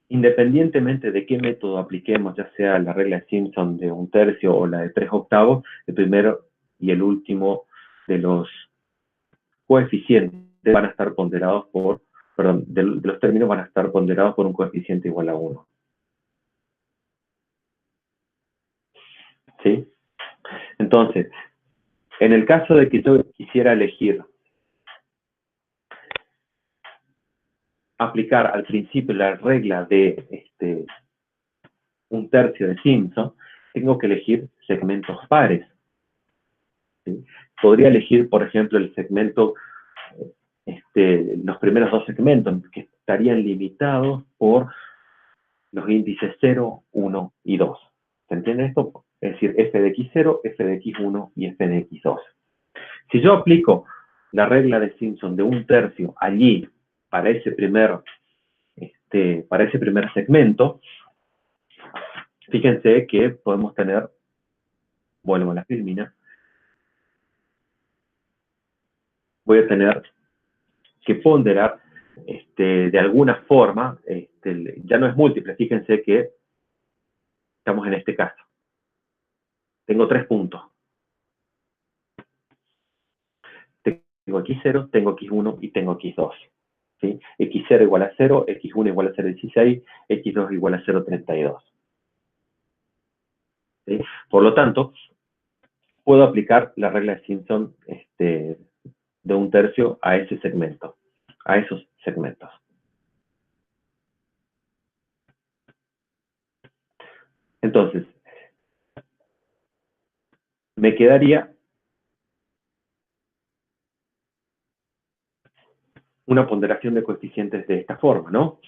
independientemente de qué método apliquemos, ya sea la regla de Simpson de un tercio o la de 3/8, el primero y el último de los coeficientes van a estar ponderados por, perdón, de los términos van a estar ponderados por un coeficiente igual a 1. ¿Sí? Entonces, en el caso de que yo quisiera elegir aplicar al principio la regla de un tercio de Simpson, tengo que elegir segmentos pares. ¿Sí? Podría elegir, por ejemplo, el segmento, los primeros dos segmentos, que estarían limitados por los índices 0, 1 y 2. ¿Se entiende esto? Es decir, f de x0, f de x1 y f de x2. Si yo aplico la regla de Simpson de un tercio allí para ese primer segmento, fíjense que podemos tener, vuelvo a la filmina, voy a tener que ponderar de alguna forma, ya no es múltiple, fíjense que estamos en este caso. Tengo 3 puntos. Tengo x0, tengo x1 y tengo x2. ¿Sí? x0 igual a 0, x1 igual a 0,16, x2 igual a 0,32. ¿Sí? Por lo tanto, puedo aplicar la regla de Simpson de 1/3 a ese segmento, a esos segmentos. Entonces, me quedaría una ponderación de coeficientes de esta forma, ¿no?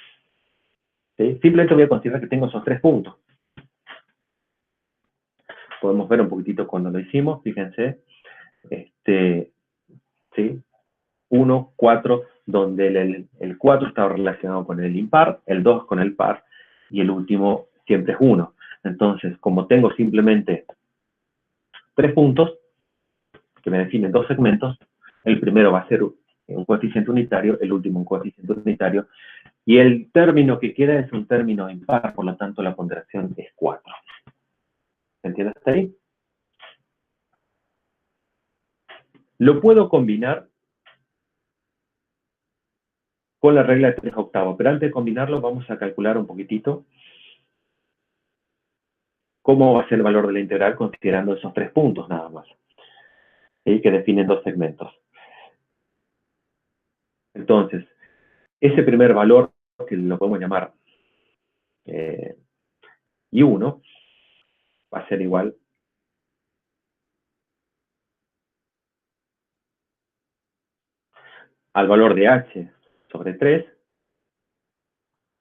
¿Sí? Simplemente voy a considerar que tengo esos 3 puntos. Podemos ver un poquitito cuando lo hicimos, fíjense. ¿Sí? 1, 4, donde el 4 está relacionado con el impar, el 2 con el par, y el último siempre es 1. Entonces, como tengo simplemente 3 puntos, que me definen 2 segmentos, el primero va a ser un coeficiente unitario, el último un coeficiente unitario, y el término que queda es un término impar, por lo tanto la ponderación es 4. ¿Se entiende hasta ahí? Lo puedo combinar con la regla de 3/8, pero antes de combinarlo vamos a calcular un poquitito cómo va a ser el valor de la integral considerando esos 3 puntos nada más, ¿sí? Que definen 2 segmentos. Entonces, ese primer valor, que lo podemos llamar I1, va a ser igual al valor de h sobre 3.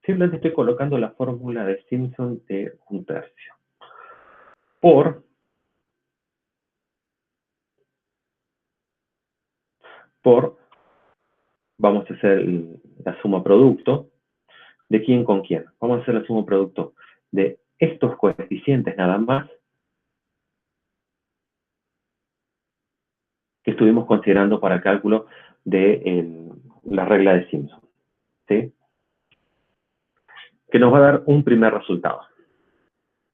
Simplemente estoy colocando la fórmula de Simpson de 1/3. Por, vamos a hacer la suma producto, ¿de quién con quién? Vamos a hacer la suma producto de estos coeficientes nada más, que estuvimos considerando para el cálculo de la regla de Simpson, ¿sí? Que nos va a dar un primer resultado.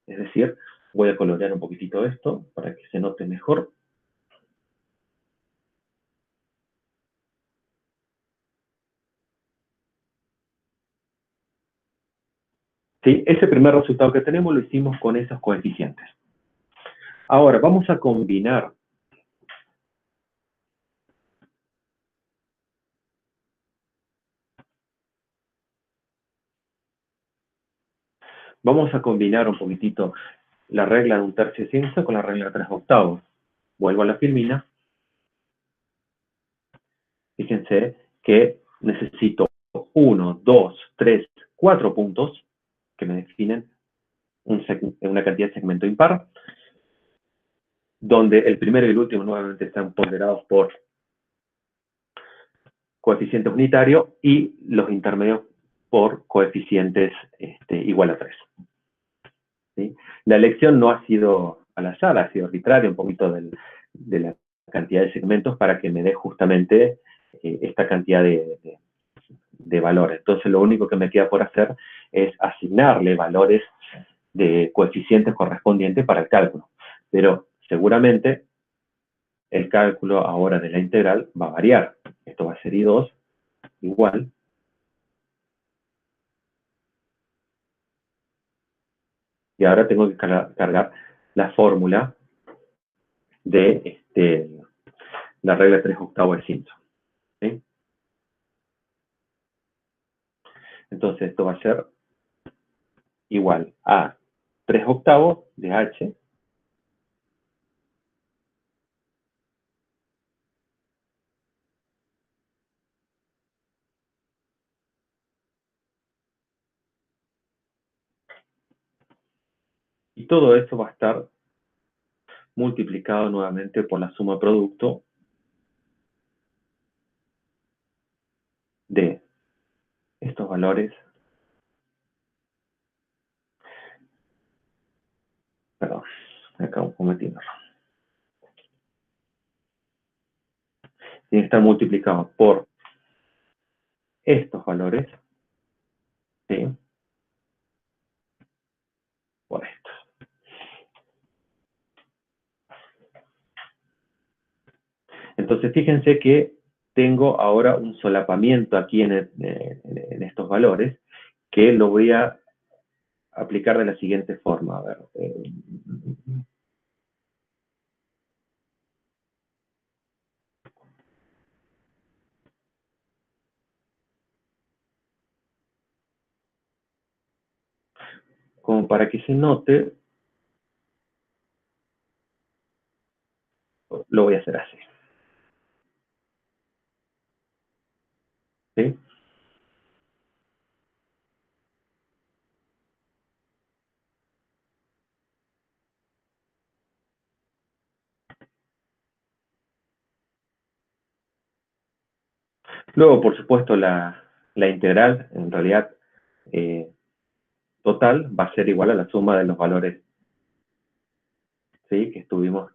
Es decir, voy a colorear un poquitito esto para que se note mejor. ¿Sí? Ese primer resultado que tenemos lo hicimos con esos coeficientes. Ahora, vamos a combinar un poquitito la regla de 1/3 Simpson con la regla de 3/8. Vuelvo a la filmina. Fíjense que necesito 1, 2, 3, 4 puntos que me definen una cantidad de segmento impar, donde el primero y el último nuevamente están ponderados por coeficientes unitarios y los intermedios por coeficientes igual a 3. ¿Sí? La elección no ha sido al azar, ha sido arbitraria, un poquito de la cantidad de segmentos para que me dé justamente esta cantidad de valores. Entonces, lo único que me queda por hacer es asignarle valores de coeficientes correspondientes para el cálculo. Pero seguramente el cálculo ahora de la integral va a variar. Esto va a ser I2 igual. Y ahora tengo que cargar la fórmula de la regla de 3/8 de Simpson. ¿Sí? Entonces esto va a ser igual a 3/8 de h y todo esto va a estar multiplicado nuevamente por la suma producto de estos valores, perdón, acabo cometiendo. tiene que estar multiplicado por estos valores, ¿sí? Por estos. Entonces, fíjense que tengo ahora un solapamiento aquí en estos valores, que lo voy a aplicar de la siguiente forma. A ver, como para que se note, lo voy a hacer así. ¿Sí? Luego, por supuesto, la integral, en realidad, total, va a ser igual a la suma de los valores, ¿sí?, que estuvimos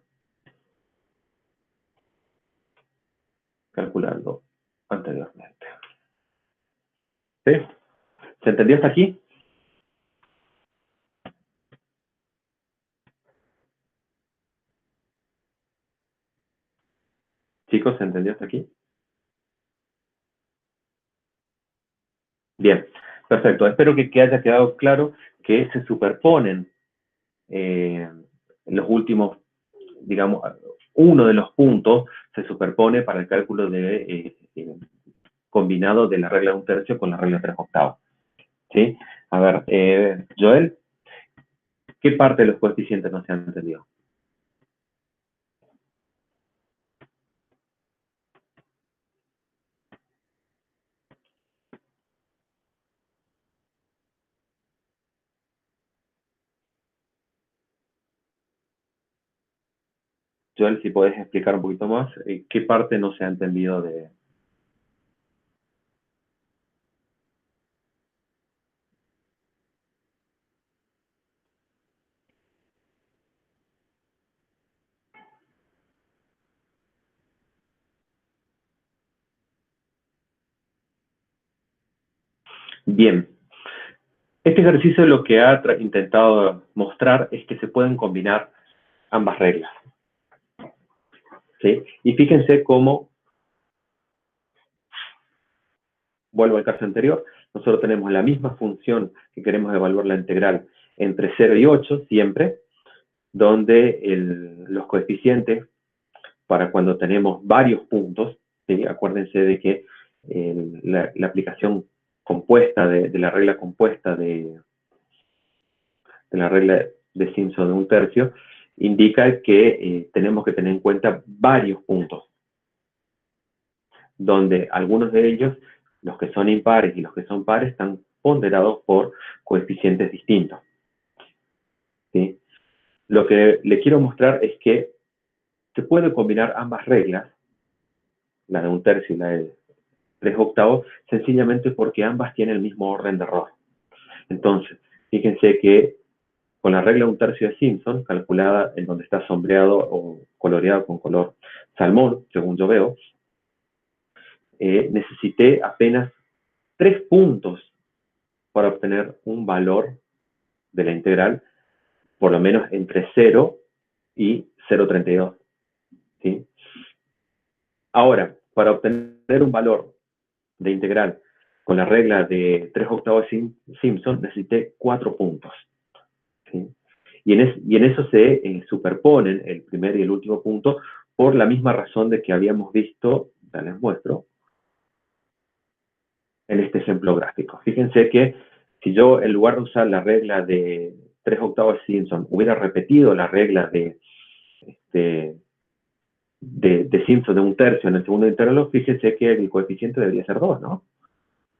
calculando anteriormente. ¿Sí? ¿Se entendió hasta aquí? Chicos, ¿se entendió hasta aquí? Bien, perfecto. Espero que haya quedado claro que se superponen los últimos, digamos, uno de los puntos se superpone para el cálculo de combinado de la regla de un tercio con la regla de 3/8. ¿Sí? A ver, Joel, ¿qué parte de los coeficientes no se han entendido? Joel, si podés explicar un poquito más, ¿qué parte no se ha entendido de...? Bien, este ejercicio lo que ha intentado mostrar es que se pueden combinar ambas reglas. ¿Sí? Y fíjense cómo, vuelvo al caso anterior, nosotros tenemos la misma función que queremos evaluar la integral entre 0 y 8 siempre, donde los coeficientes, para cuando tenemos varios puntos, ¿sí?, acuérdense de que la aplicación compuesta de la regla compuesta de la regla de Simpson de un tercio, indica que tenemos que tener en cuenta varios puntos, donde algunos de ellos, los que son impares y los que son pares, están ponderados por coeficientes distintos. ¿Sí? Lo que le quiero mostrar es que se puede combinar ambas reglas, la de un tercio y la de 3/8, sencillamente porque ambas tienen el mismo orden de error. Entonces, fíjense que con la regla de un tercio de Simpson, calculada en donde está sombreado o coloreado con color salmón, según yo veo, necesité apenas 3 puntos para obtener un valor de la integral, por lo menos entre 0 y 0,32. ¿Sí? Ahora, para obtener un valor de integral con la regla de 3/8 de Simpson, necesité 4 puntos. ¿Sí? Y en eso se superponen el primer y el último punto por la misma razón de que habíamos visto, ya les muestro, en este ejemplo gráfico. Fíjense que si yo, en lugar de usar la regla de 3/8 de Simpson, hubiera repetido la regla de Simpson de un tercio en el segundo intervalo, fíjense que el coeficiente debería ser 2, ¿no?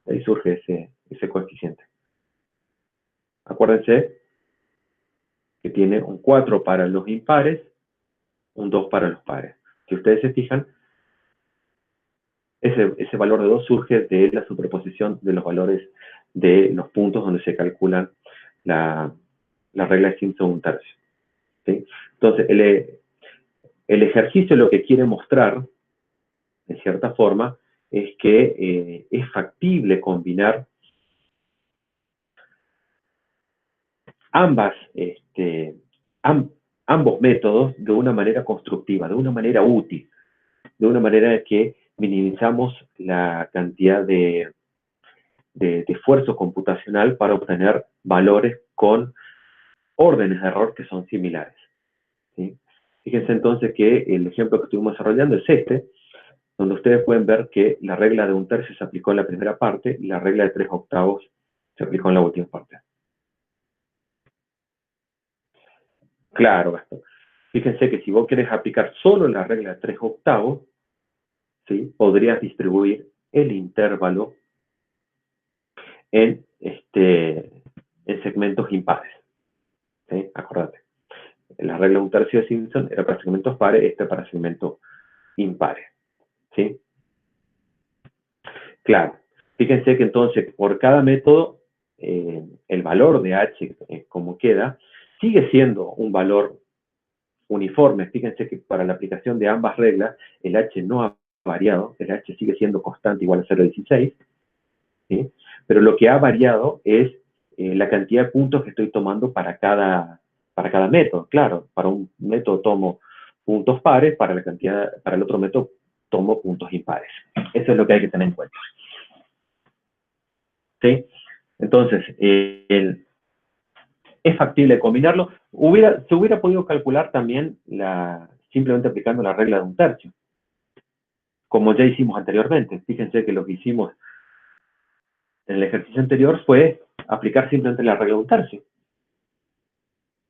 Ahí surge ese coeficiente. Acuérdense que tiene un 4 para los impares, un 2 para los pares. Si ustedes se fijan, ese valor de 2 surge de la superposición de los valores de los puntos donde se calculan la regla de Simpson de un tercio. ¿Sí? Entonces, el ejercicio lo que quiere mostrar, en en cierta forma, es que es factible combinar ambos métodos de una manera constructiva, de una manera útil, de una manera que minimizamos la cantidad de esfuerzo computacional para obtener valores con órdenes de error que son similares, ¿sí? Fíjense entonces que el ejemplo que estuvimos desarrollando es este, donde ustedes pueden ver que la regla de 1/3 se aplicó en la primera parte y la regla de 3/8 se aplicó en la última parte. Claro, Gastón. Fíjense que si vos querés aplicar solo la regla de 3/8, ¿sí?, podrías distribuir el intervalo en segmentos impares, ¿sí? Acordate. La regla de 1/3 de Simpson era para segmentos pares, esta para segmentos impares, ¿sí? Claro. Fíjense que entonces por cada método el valor de h como queda sigue siendo un valor uniforme. Fíjense que para la aplicación de ambas reglas el h no ha variado, el h sigue siendo constante igual a 0,16, ¿sí? Pero lo que ha variado es la cantidad de puntos que estoy tomando para cada método. Claro, para un método tomo puntos pares, para el otro método tomo puntos impares. Eso es lo que hay que tener en cuenta, ¿sí? Entonces, es factible combinarlo. Se hubiera podido calcular también simplemente aplicando la regla de 1/3, como ya hicimos anteriormente. Fíjense que lo que hicimos en el ejercicio anterior fue aplicar simplemente la regla de 1/3,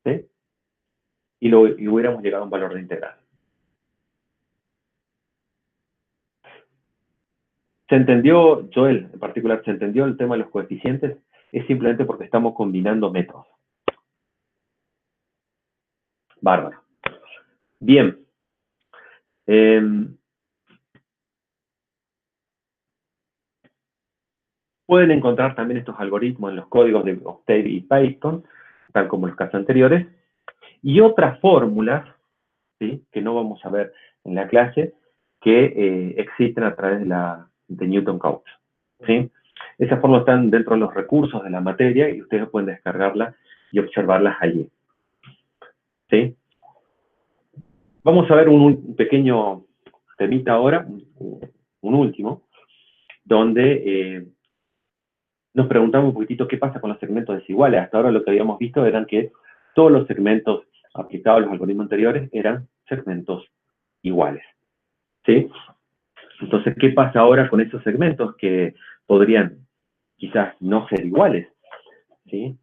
¿sí? Y hubiéramos llegado a un valor de integral. ¿Se entendió, Joel, en particular, se entendió el tema de los coeficientes? Es simplemente porque estamos combinando métodos. Bárbaro. Bien. Pueden encontrar también estos algoritmos en los códigos de Octave y Python, tal como los casos anteriores. Y otras fórmulas, ¿sí?, que no vamos a ver en la clase, que existen a través de Newton Cotes, ¿sí? Esas fórmulas están dentro de los recursos de la materia y ustedes pueden descargarlas y observarlas allí, ¿sí? Vamos a ver un pequeño temita ahora, un último, donde nos preguntamos un poquitito qué pasa con los segmentos desiguales. Hasta ahora lo que habíamos visto eran que todos los segmentos aplicados a los algoritmos anteriores eran segmentos iguales, ¿sí? Entonces, ¿qué pasa ahora con esos segmentos que podrían quizás no ser iguales? ¿Sí?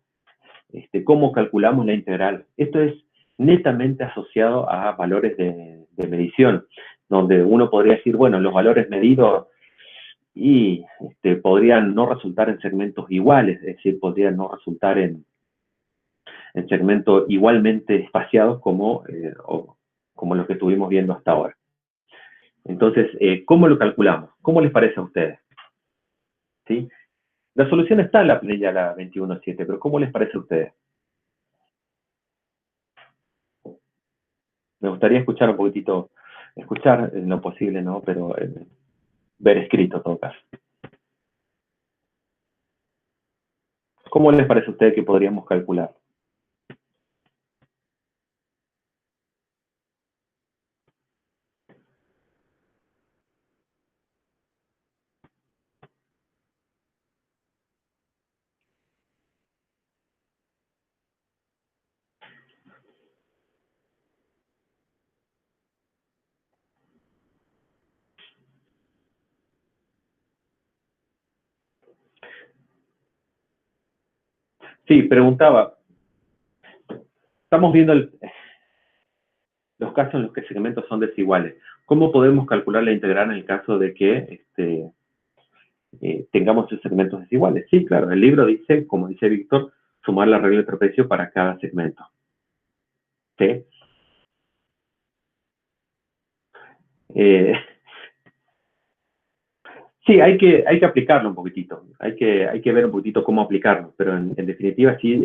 ¿Cómo calculamos la integral? Esto es netamente asociado a valores de medición, donde uno podría decir, bueno, los valores medidos podrían no resultar en segmentos iguales, es decir, podrían no resultar en segmentos igualmente espaciados como los que estuvimos viendo hasta ahora. Entonces, ¿cómo lo calculamos? ¿Cómo les parece a ustedes? ¿Sí? La solución está en la planilla, la 21.7, pero ¿cómo les parece a ustedes? Me gustaría escuchar un poquitito, escuchar en lo posible, ¿no? Pero ver escrito en todo caso. ¿Cómo les parece a ustedes que podríamos calcular? Sí, preguntaba, estamos viendo los casos en los que segmentos son desiguales. ¿Cómo podemos calcular la integral en el caso de que tengamos segmentos desiguales? Sí, claro, el libro dice, como dice Víctor, sumar la regla de trapecio para cada segmento. ¿Sí? Sí, hay que aplicarlo un poquitito, hay que ver un poquitito cómo aplicarlo, pero en definitiva sí,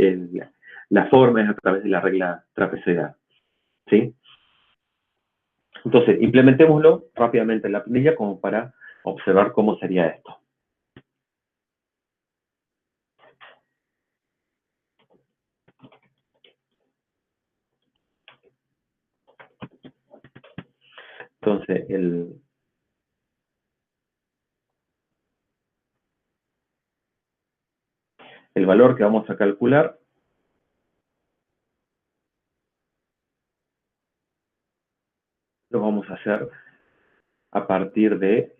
la forma es a través de la regla trapezoidal, ¿sí? Entonces, implementémoslo rápidamente en la planilla como para observar cómo sería esto. Entonces, el valor que vamos a calcular lo vamos a hacer a partir de...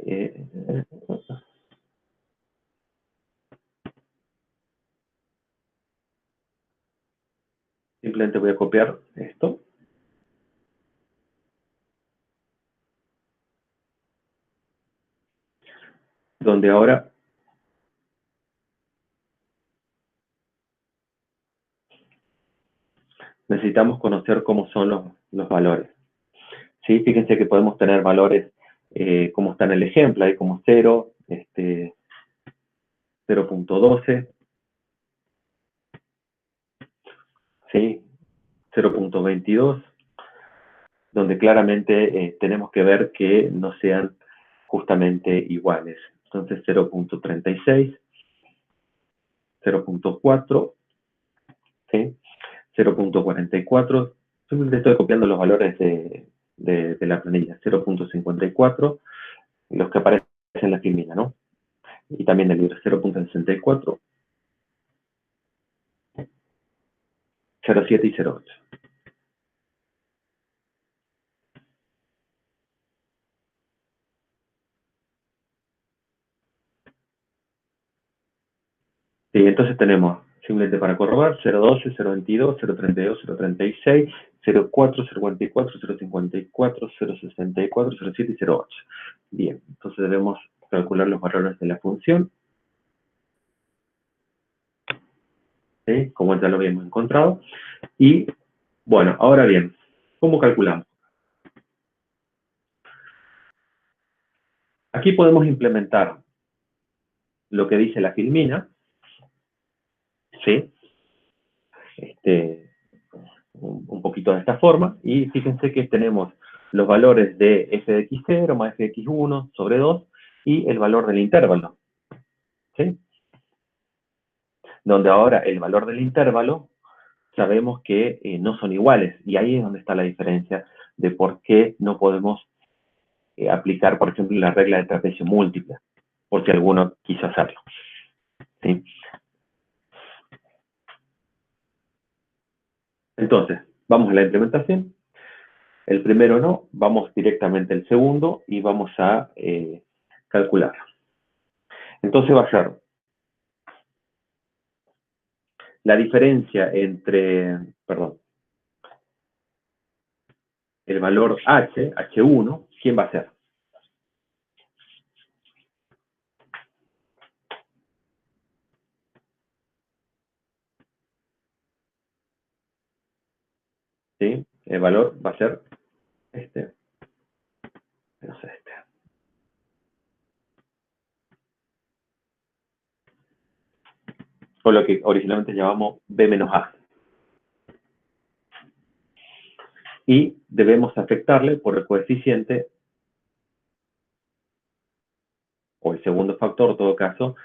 simplemente voy a copiar esto. Donde ahora necesitamos conocer cómo son los valores. ¿Sí? Fíjense que podemos tener valores como está en el ejemplo, ahí como 0, 0.12, ¿sí? 0.22, donde claramente tenemos que ver que no sean justamente iguales. Entonces 0.36, 0.4, ¿sí? 0.44, simplemente estoy copiando los valores de la planilla, 0.54, los que aparecen en la filmina, ¿no? Y también del libro, 0.64, 0.7 y 0.8. Sí, entonces tenemos, simplemente para corroborar, 0.12, 0.22, 0.32, 0.36, 0.4, 0.44, 0.54, 0.64, 0.7 y 0.8. Bien, entonces debemos calcular los valores de la función, ¿sí? Como ya lo habíamos encontrado. Y, bueno, ahora bien, ¿cómo calculamos? Aquí podemos implementar lo que dice la filmina, ¿sí? Un poquito de esta forma, y fíjense que tenemos los valores de f de x0 más f de x1 sobre 2 y el valor del intervalo, ¿sí? Donde ahora el valor del intervalo sabemos que no son iguales, y ahí es donde está la diferencia de por qué no podemos aplicar, por ejemplo, la regla de trapecio múltiple, por si alguno quiso hacerlo, ¿sí? Entonces, vamos a la implementación. El primero no, vamos directamente al segundo y vamos a calcular. Entonces va a ser la diferencia entre, perdón, el valor h, h1, ¿quién va a ser? ¿Sí? El valor va a ser este, no sé, este. O lo que originalmente llamamos b menos a. Y debemos afectarle por el coeficiente, o el segundo factor, en todo caso,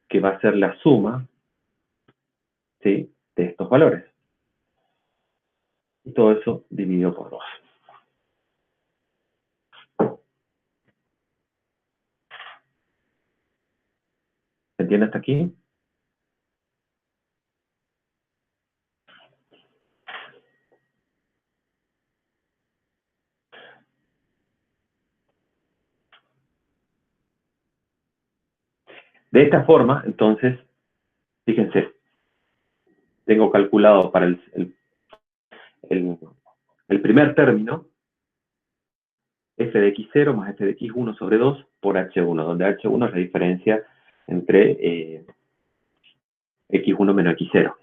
que va a ser la suma, ¿sí?, de estos valores. Y todo eso dividido por 2. ¿Se entiende hasta aquí? De esta forma, entonces, fíjense, tengo calculado para el primer término, f de x0 más f de x1 sobre 2 por h1, donde h1 es la diferencia entre x1 menos x0.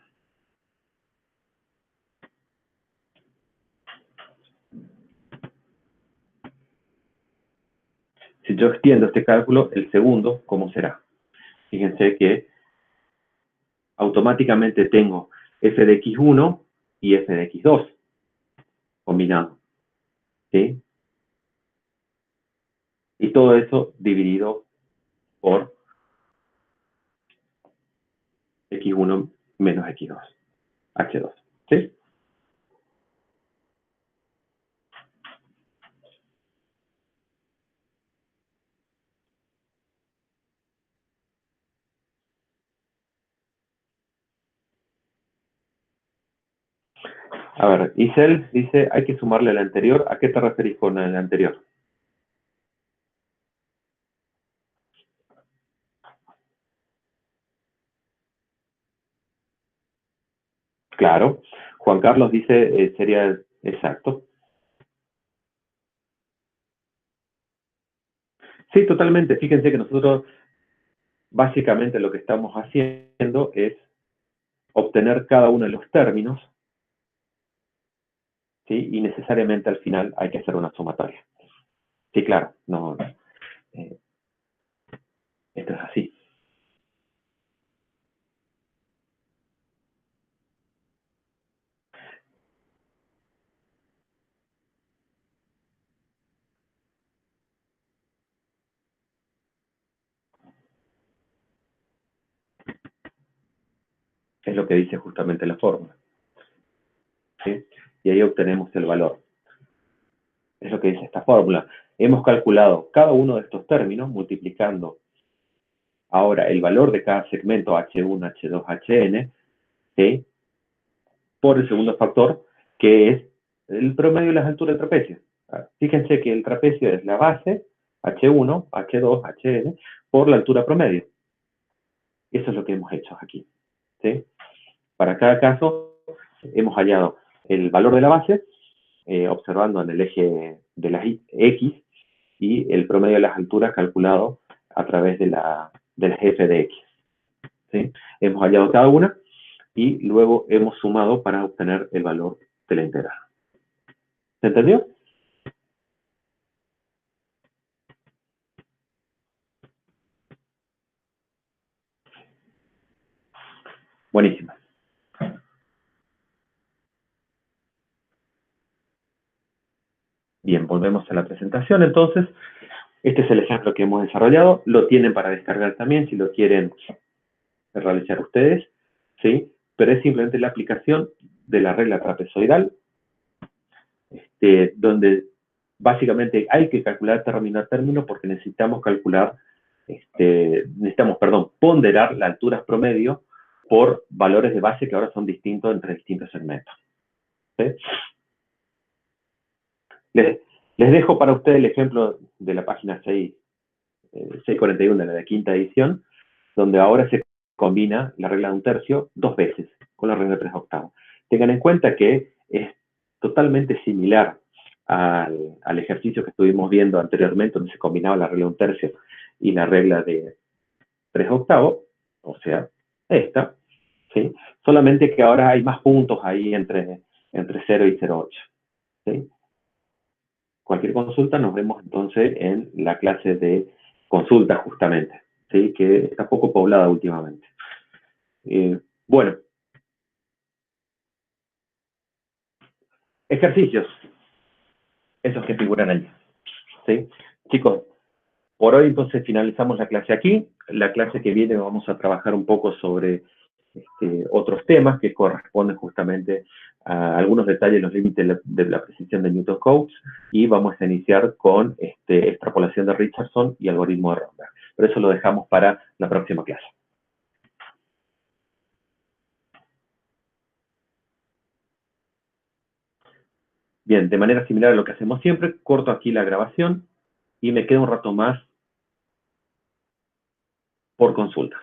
Si yo extiendo este cálculo, el segundo, ¿cómo será? Fíjense que automáticamente tengo f de x1 y f de x2 combinado, ¿sí? Y todo eso dividido por x1 menos x2, h2. ¿Sí? A ver, Isel dice, hay que sumarle al anterior. ¿A qué te referís con el anterior? Claro. Juan Carlos dice, sería exacto. Sí, totalmente. Fíjense que nosotros básicamente lo que estamos haciendo es obtener cada uno de los términos, ¿sí? Y necesariamente al final hay que hacer una sumatoria. Sí, claro, no, eh, esto es así. Es lo que dice justamente la fórmula, ¿sí? Y ahí obtenemos el valor. Es lo que dice esta fórmula. Hemos calculado cada uno de estos términos multiplicando ahora el valor de cada segmento H1, H2, Hn, ¿sí? Por el segundo factor, que es el promedio de las alturas del trapecio. Fíjense que el trapecio es la base, H1, H2, Hn, por la altura promedio. Eso es lo que hemos hecho aquí, ¿sí? Para cada caso, hemos hallado el valor de la base, observando en el eje de las X, y el promedio de las alturas calculado a través de del f de X. ¿Sí? Hemos hallado cada una y luego hemos sumado para obtener el valor de la integral. ¿Se entendió? Buenísimo. Bien, volvemos a la presentación. Entonces, este es el ejemplo que hemos desarrollado. Lo tienen para descargar también si lo quieren realizar ustedes, ¿sí? Pero es simplemente la aplicación de la regla trapezoidal, donde básicamente hay que calcular término a término porque necesitamos calcular, ponderar las alturas promedio por valores de base que ahora son distintos entre distintos segmentos. ¿Sí? Les, les dejo para ustedes el ejemplo de la página 641 de la quinta edición, donde ahora se combina la regla de un tercio dos veces con la regla de 3/8. Tengan en cuenta que es totalmente similar al ejercicio que estuvimos viendo anteriormente, donde se combinaba la regla de un tercio y la regla de 3/8, o sea, esta, ¿sí? Solamente que ahora hay más puntos ahí entre 0 y 0,8. ¿Sí? Cualquier consulta nos vemos entonces en la clase de consulta justamente, ¿sí? Que está poco poblada últimamente. Bueno, ejercicios, esos que figuran allí. ¿Sí? Chicos, por hoy entonces finalizamos la clase aquí. La clase que viene vamos a trabajar un poco sobre otros temas que corresponden justamente a algunos detalles de los límites de la precisión de Newton-Cotes y vamos a iniciar con extrapolación de Richardson y algoritmo de Romberg. Pero eso lo dejamos para la próxima clase. Bien, de manera similar a lo que hacemos siempre, corto aquí la grabación y me quedo un rato más por consultas.